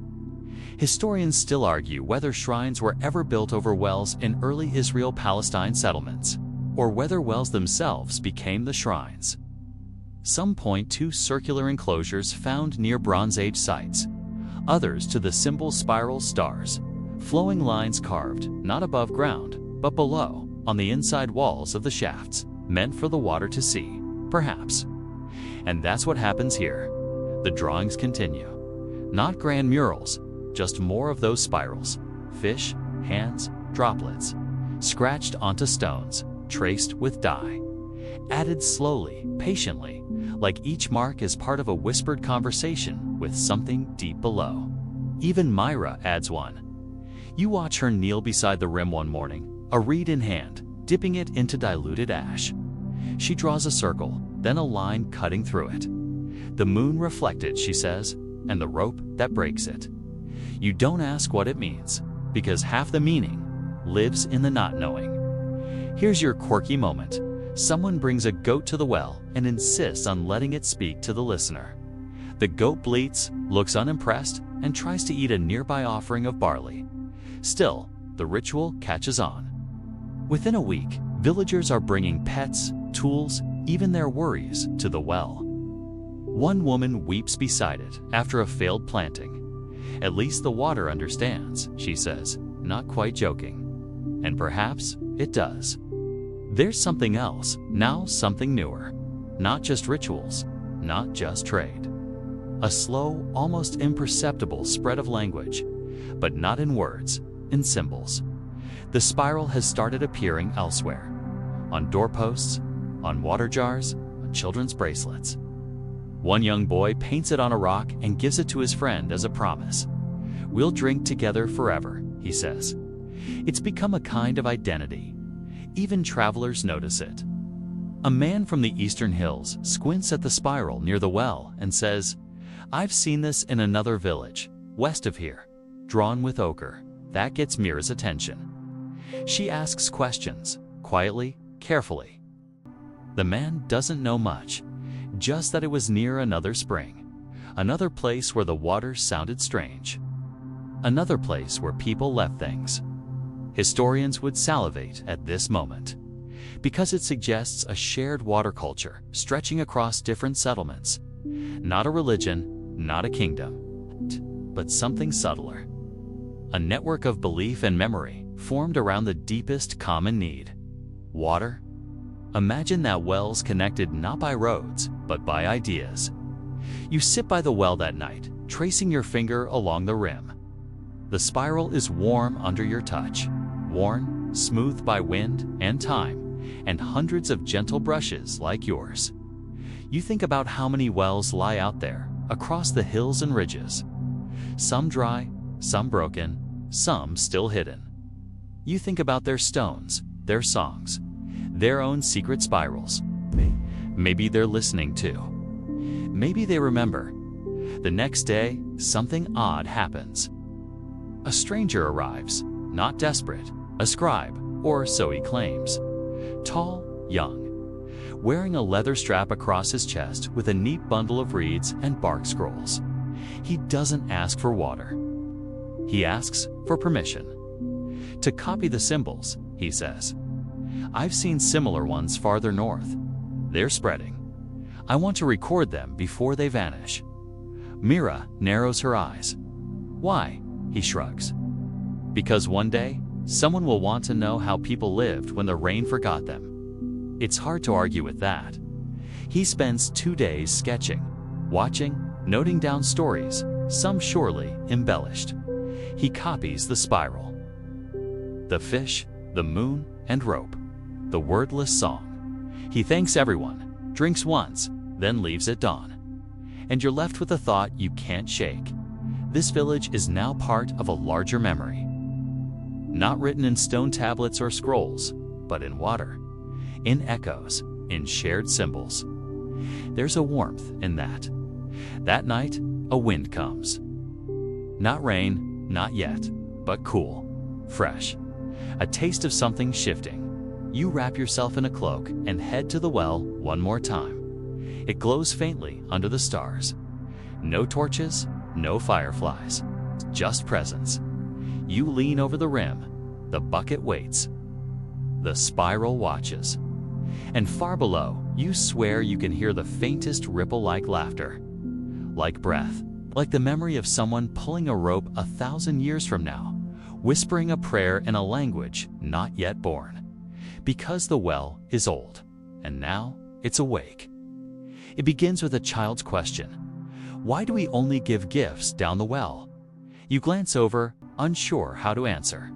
Historians still argue whether shrines were ever built over wells in early Israel-Palestine settlements, or whether wells themselves became the shrines. Some point to circular enclosures found near Bronze Age sites, others to the symbol spiral stars, flowing lines carved not above ground, but below, on the inside walls of the shafts, meant for the water to see, perhaps. And that's what happens here. The drawings continue. Not grand murals, just more of those spirals. Fish, hands, droplets, scratched onto stones, traced with dye. Added slowly, patiently, like each mark is part of a whispered conversation with something deep below. Even Myra adds one. You watch her kneel beside the rim one morning, a reed in hand, dipping it into diluted ash. She draws a circle, then a line cutting through it. The moon reflected, she says, and the rope that breaks it. You don't ask what it means, because half the meaning lives in the not knowing. Here's your quirky moment. Someone brings a goat to the well and insists on letting it speak to the listener. The goat bleats, looks unimpressed, and tries to eat a nearby offering of barley. Still, the ritual catches on. Within a week, villagers are bringing pets, tools, even their worries to the well. One woman weeps beside it after a failed planting. At least the water understands, she says, not quite joking. And perhaps it does. There's something else, now something newer. Not just rituals, not just trade. A slow, almost imperceptible spread of language, but not in words, in symbols. The spiral has started appearing elsewhere. On doorposts, on water jars, on children's bracelets. One young boy paints it on a rock and gives it to his friend as a promise. We'll drink together forever, he says. It's become a kind of identity. Even travelers notice it. A man from the eastern hills squints at the spiral near the well and says, I've seen this in another village, west of here, drawn with ochre. That gets Mira's attention. She asks questions, quietly, carefully. The man doesn't know much, just that it was near another spring, another place where the water sounded strange, another place where people left things. Historians would salivate at this moment, because it suggests a shared water culture stretching across different settlements. Not a religion, not a kingdom, but something subtler. A network of belief and memory formed around the deepest common need: water. Imagine that wells connected not by roads, but by ideas. You sit by the well that night, tracing your finger along the rim. The spiral is warm under your touch, worn, smoothed by wind and time, and hundreds of gentle brushes like yours. You think about how many wells lie out there, across the hills and ridges. Some dry, some broken, some still hidden. You think about their stones, their songs, their own secret spirals. Maybe they're listening too. Maybe they remember. The next day, something odd happens. A stranger arrives, not desperate, a scribe, or so he claims. Tall, young, wearing a leather strap across his chest with a neat bundle of reeds and bark scrolls. He doesn't ask for water. He asks for permission. To copy the symbols, he says. I've seen similar ones farther north. They're spreading. I want to record them before they vanish. Mira narrows her eyes. Why? He shrugs. Because one day, someone will want to know how people lived when the rain forgot them. It's hard to argue with that. He spends 2 days sketching, watching, noting down stories, some surely embellished. He copies the spiral. The fish, the moon, and rope. The wordless song. He thanks everyone, drinks once, then leaves at dawn. And you're left with a thought you can't shake. This village is now part of a larger memory. Not written in stone tablets or scrolls, but in water, in echoes, in shared symbols. There's a warmth in that. That night, a wind comes. Not rain, not yet, but cool, fresh. A taste of something shifting. You wrap yourself in a cloak and head to the well one more time. It glows faintly under the stars. No torches, no fireflies, just presence. You lean over the rim. The bucket waits. The spiral watches. And far below, you swear you can hear the faintest ripple-like laughter. Like breath, like the memory of someone pulling a rope 1,000 years from now, whispering a prayer in a language not yet born. Because the well is old, and now it's awake. It begins with a child's question. Why do we only give gifts down the well? You glance over, unsure how to answer.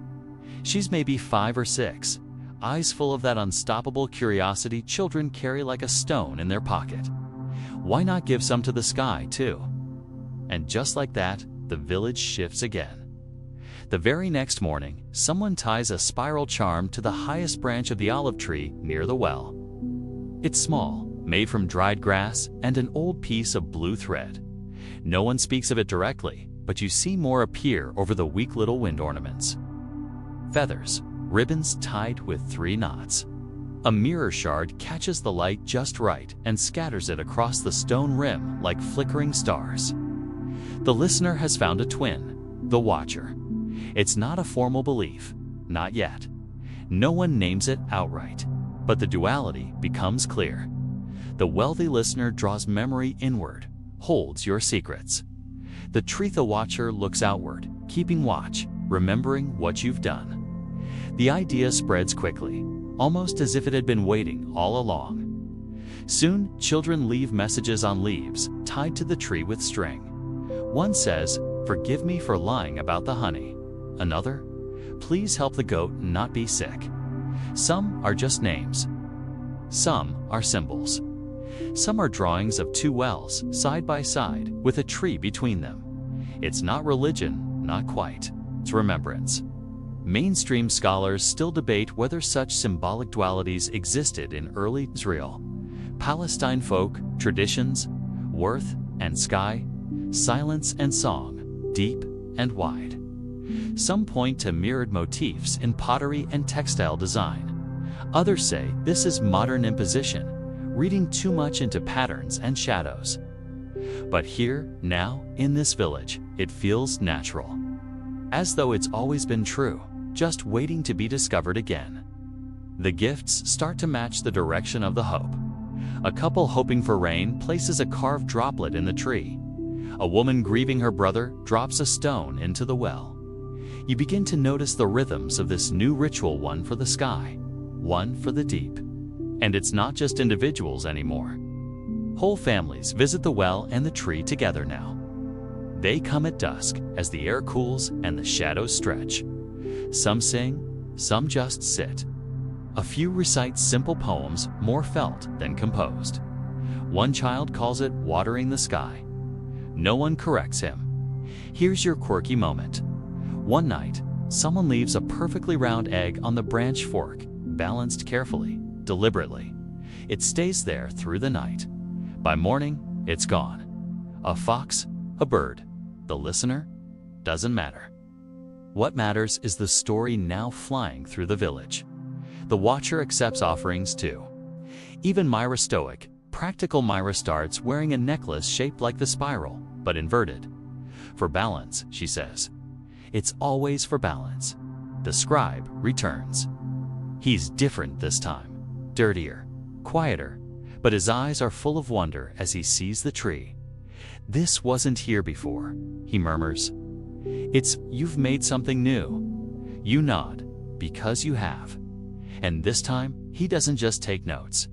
She's maybe 5 or 6, eyes full of that unstoppable curiosity children carry like a stone in their pocket. Why not give some to the sky, too? And just like that, the village shifts again. The very next morning, someone ties a spiral charm to the highest branch of the olive tree near the well. It's small, made from dried grass and an old piece of blue thread. No one speaks of it directly, but you see more appear over the weak little wind ornaments. Feathers, ribbons tied with 3 knots. A mirror shard catches the light just right and scatters it across the stone rim like flickering stars. The listener has found a twin, the watcher. It's not a formal belief, not yet. No one names it outright, but the duality becomes clear. The wealthy listener draws memory inward, holds your secrets. The Tritha watcher looks outward, keeping watch, remembering what you've done. The idea spreads quickly, almost as if it had been waiting all along. Soon, children leave messages on leaves, tied to the tree with string. One says, "Forgive me for lying about the honey." Another, "Please help the goat not be sick." Some are just names. Some are symbols. Some are drawings of 2 wells, side by side, with a tree between them. It's not religion, not quite. It's remembrance. Mainstream scholars still debate whether such symbolic dualities existed in early Israel. Palestine folk, traditions, worth and sky, silence and song, deep and wide. Some point to mirrored motifs in pottery and textile design. Others say this is modern imposition, reading too much into patterns and shadows. But here, now, in this village, it feels natural. As though it's always been true, just waiting to be discovered again. The gifts start to match the direction of the hope. A couple hoping for rain places a carved droplet in the tree. A woman grieving her brother drops a stone into the well. You begin to notice the rhythms of this new ritual, one for the sky, one for the deep. And it's not just individuals anymore. Whole families visit the well and the tree together now. They come at dusk as the air cools and the shadows stretch. Some sing, some just sit. A few recite simple poems more felt than composed. One child calls it watering the sky. No one corrects him. Here's your quirky moment. One night, someone leaves a perfectly round egg on the branch fork, balanced carefully, deliberately. It stays there through the night. By morning, it's gone. A fox, a bird, the listener, doesn't matter. What matters is the story now flying through the village. The watcher accepts offerings too. Even Myra Stoic, practical Myra, starts wearing a necklace shaped like the spiral, but inverted. For balance, she says. It's always for balance. The scribe returns. He's different this time, dirtier, quieter, but his eyes are full of wonder as he sees the tree. "This wasn't here before," he murmurs. "It's you've made something new." You nod, because you have. And this time, he doesn't just take notes.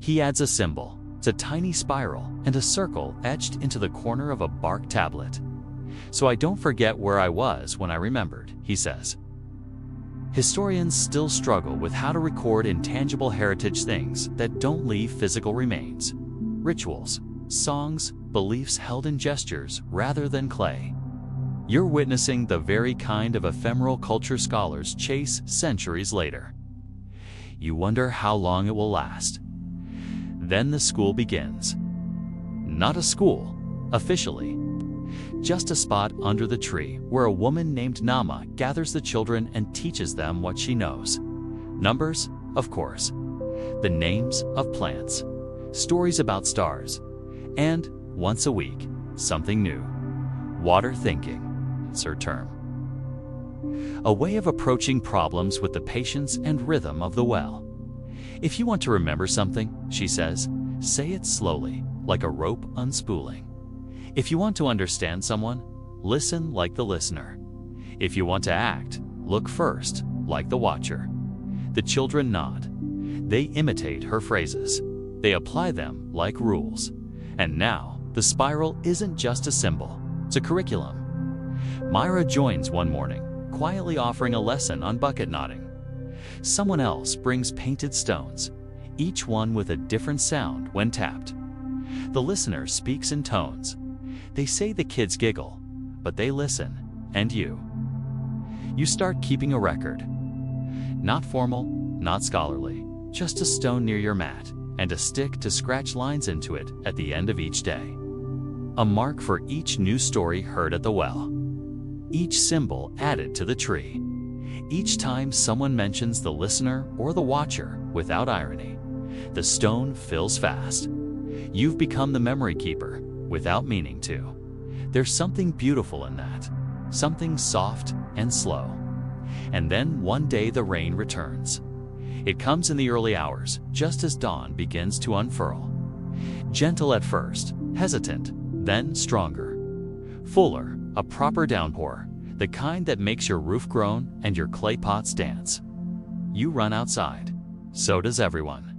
He adds a symbol. It's a tiny spiral and a circle etched into the corner of a bark tablet. "So I don't forget where I was when I remembered," he says. Historians still struggle with how to record intangible heritage, things that don't leave physical remains. Rituals, songs, beliefs held in gestures rather than clay. You're witnessing the very kind of ephemeral culture scholars chase centuries later. You wonder how long it will last. Then the school begins. Not a school, officially. just a spot under the tree where a woman named Nama gathers the children and teaches them what she knows. Numbers, of course, the names of plants, stories about stars, and, once a week, something new. Water thinking, it's her term. A way of approaching problems with the patience and rhythm of the well. If you want to remember something, she says, say it slowly, like a rope unspooling. If you want to understand someone, listen like the listener. If you want to act, look first, like the watcher. The children nod. They imitate her phrases. They apply them like rules. And now, the spiral isn't just a symbol, it's a curriculum. Myra joins one morning, quietly offering a lesson on bucket knotting. Someone else brings painted stones, each one with a different sound when tapped. The listener speaks in tones. They say the kids giggle, but they listen, and you. You start keeping a record. Not formal, not scholarly, just a stone near your mat and a stick to scratch lines into it at the end of each day. A mark for each new story heard at the well. Each symbol added to the tree. Each time someone mentions the listener or the watcher without irony, the stone fills fast. You've become the memory keeper without meaning to. There's something beautiful in that, something soft and slow. And then one day the rain returns. It comes in the early hours, just as dawn begins to unfurl. Gentle at first, hesitant, then stronger. Fuller, a proper downpour, the kind that makes your roof groan and your clay pots dance. You run outside. So does everyone.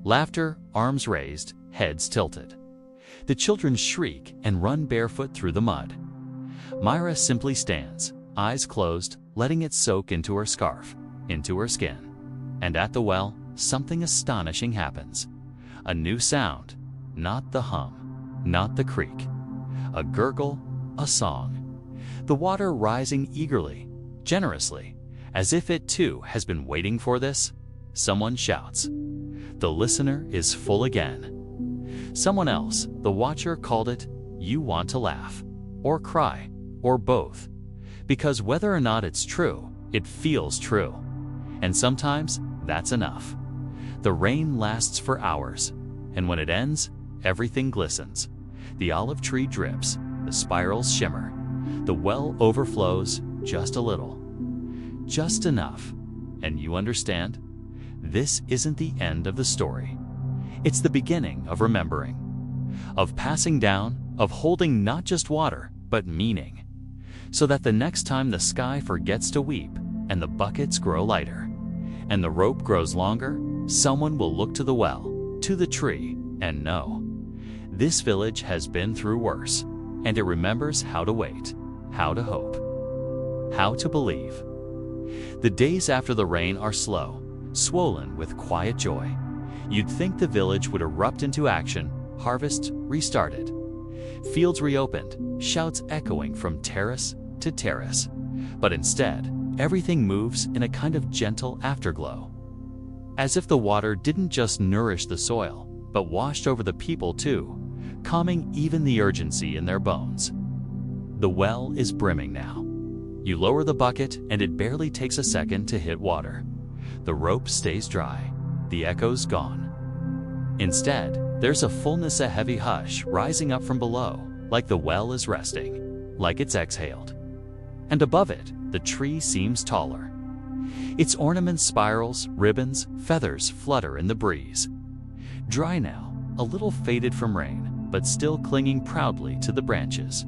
Laughter, arms raised, heads tilted. The children shriek and run barefoot through the mud. Myra simply stands, eyes closed, letting it soak into her scarf, into her skin. And at the well, something astonishing happens. A new sound, not the hum, not the creak. A gurgle, a song. The water rising eagerly, generously, as if it too has been waiting for this. Someone shouts. The listener is full again. Someone else, the watcher, called it, you want to laugh, or cry, or both. Because whether or not it's true, it feels true. And sometimes, that's enough. The rain lasts for hours, and when it ends, everything glistens. The olive tree drips, the spirals shimmer. The well overflows just a little. Just enough. And you understand? This isn't the end of the story. It's the beginning of remembering, of passing down, of holding not just water, but meaning, so that the next time the sky forgets to weep and the buckets grow lighter and the rope grows longer, someone will look to the well, to the tree, and know. This village has been through worse, and it remembers how to wait, how to hope, how to believe. The days after the rain are slow, swollen with quiet joy. You'd think the village would erupt into action, harvest restarted, fields reopened, shouts echoing from terrace to terrace. But instead, everything moves in a kind of gentle afterglow. As if the water didn't just nourish the soil, but washed over the people too, calming even the urgency in their bones. The well is brimming now. You lower the bucket and it barely takes a second to hit water. The rope stays dry, the echoes gone. Instead, there's a fullness, a heavy hush rising up from below, like the well is resting, like it's exhaled. And above it, the tree seems taller. Its ornaments, spirals, ribbons, feathers flutter in the breeze. Dry now, a little faded from rain, but still clinging proudly to the branches.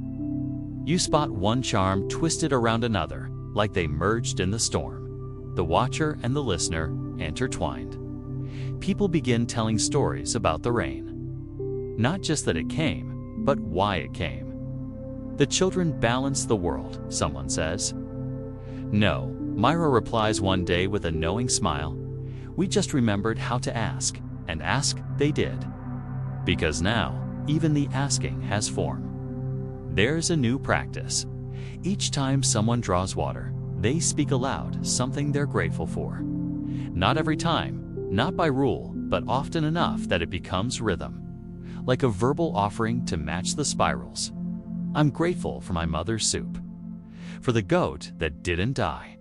You spot one charm twisted around another, like they merged in the storm. The watcher and the listener intertwined. People begin telling stories about the rain. Not just that it came, but why it came. The children balance the world, someone says. No, Myra replies one day with a knowing smile. We just remembered how to ask, and ask they did. Because now, even the asking has form. There's a new practice. Each time someone draws water, they speak aloud something they're grateful for. Not every time, not by rule, but often enough that it becomes rhythm, like a verbal offering to match the spirals. I'm grateful for my mother's soup, for the goat that didn't die,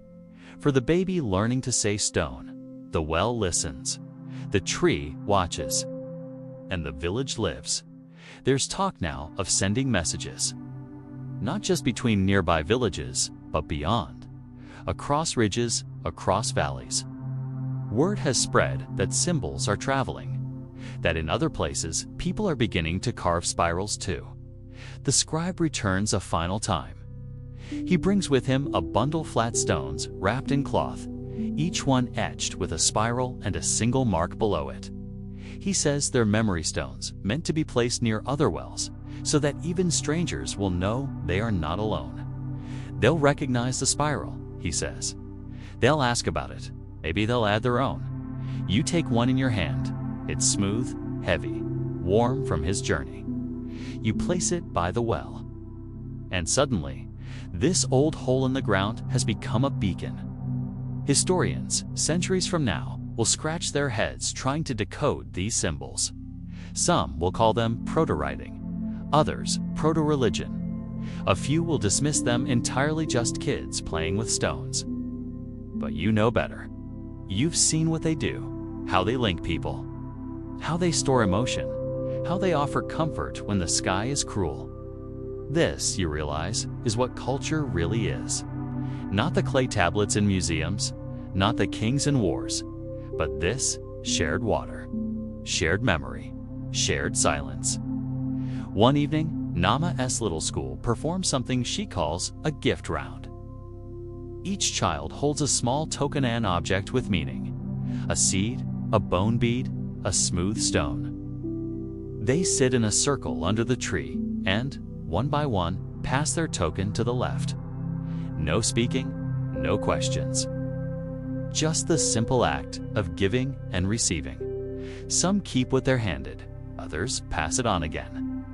for the baby learning to say stone. The well listens, the tree watches, and the village lives. There's talk now of sending messages, not just between nearby villages, but beyond, across ridges, across valleys. Word has spread that symbols are traveling, that in other places people are beginning to carve spirals too. The scribe returns a final time. He brings with him a bundle of flat stones wrapped in cloth, each one etched with a spiral and a single mark below it. He says they're memory stones meant to be placed near other wells, so that even strangers will know they are not alone. They'll recognize the spiral, he says. They'll ask about it. Maybe they'll add their own. You take one in your hand. It's smooth, heavy, warm from his journey. You place it by the well. And suddenly, this old hole in the ground has become a beacon. Historians, centuries from now, will scratch their heads trying to decode these symbols. Some will call them proto-writing, others proto-religion. A few will dismiss them entirely just kids playing with stones. But you know better. You've seen what they do, how they link people, how they store emotion, how they offer comfort when the sky is cruel. This, you realize, is what culture really is. Not the clay tablets in museums, not the kings and wars, but this shared water, shared memory, shared silence. One evening, Nama's little school performs something she calls a gift round. Each child holds a small token-an object with meaning, a seed, a bone bead, a smooth stone. They sit in a circle under the tree and, one by one, pass their token to the left. No speaking, no questions. Just the simple act of giving and receiving. Some keep what they're handed, others pass it on again.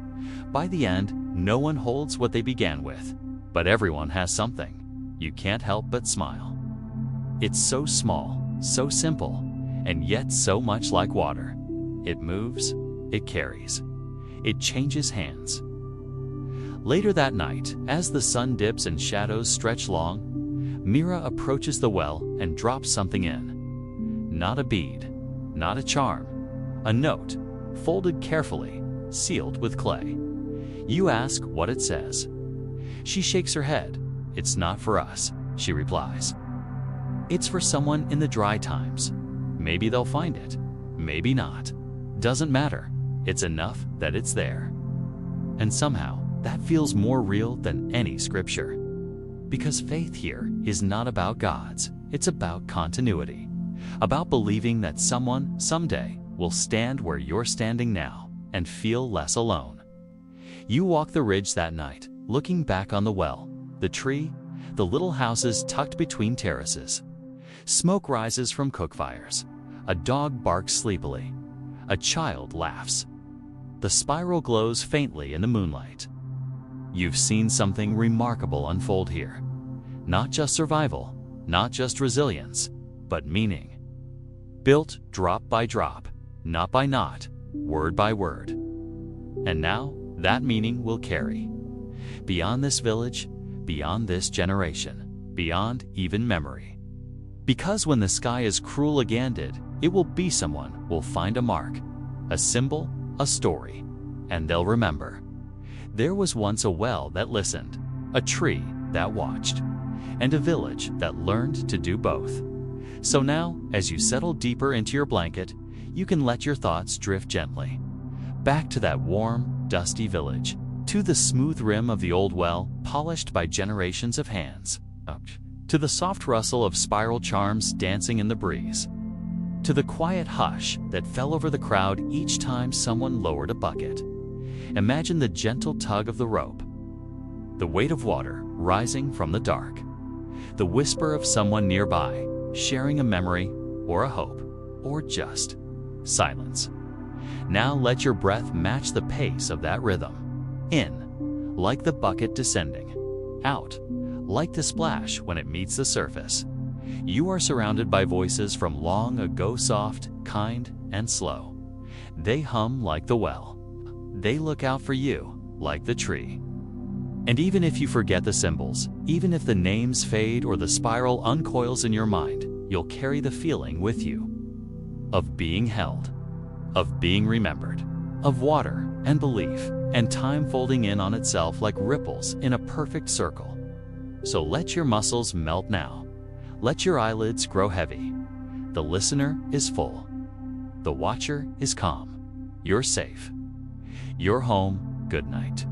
By the end, no one holds what they began with, but everyone has something. You can't help but smile. It's so small, so simple, and yet so much like water. It moves, it carries, it changes hands. Later that night, as the sun dips and shadows stretch long, Mira approaches the well and drops something in. Not a bead, not a charm, a note, folded carefully, sealed with clay. You ask what it says. She shakes her head. It's not for us, she replies. It's for someone in the dry times. Maybe they'll find it, maybe not. Doesn't matter. It's enough that it's there. And somehow, that feels more real than any scripture. Because faith here is not about gods, it's about continuity. About believing that someone, someday, will stand where you're standing now and feel less alone. You walk the ridge that night, looking back on the well, the tree, the little houses tucked between terraces. Smoke rises from cook fires. A dog barks sleepily. A child laughs. The spiral glows faintly in the moonlight. You've seen something remarkable unfold here. Not just survival, not just resilience, but meaning. Built drop by drop, knot by knot, word by word. And now, that meaning will carry. Beyond this village, beyond this generation, beyond even memory. Because when the sky is cruel again, it will be someone will find a mark, a symbol, a story, and they'll remember. There was once a well that listened, a tree that watched, and a village that learned to do both. So now, as you settle deeper into your blanket, you can let your thoughts drift gently. Back to that warm, dusty village, to the smooth rim of the old well, polished by generations of hands. To the soft rustle of spiral charms dancing in the breeze. To the quiet hush that fell over the crowd each time someone lowered a bucket. Imagine the gentle tug of the rope, the weight of water rising from the dark, the whisper of someone nearby, sharing a memory or a hope, or just silence. Now let your breath match the pace of that rhythm. In, like the bucket descending. Out, like the splash when it meets the surface. You are surrounded by voices from long ago, soft, kind, and slow. They hum like the well. They look out for you like the tree. And even if you forget the symbols, even if the names fade or the spiral uncoils in your mind, you'll carry the feeling with you of being held, of being remembered, of water and belief, and time folding in on itself like ripples in a perfect circle. So let your muscles melt now. Let your eyelids grow heavy. The listener is full. The watcher is calm. You're safe. You're home. Good night.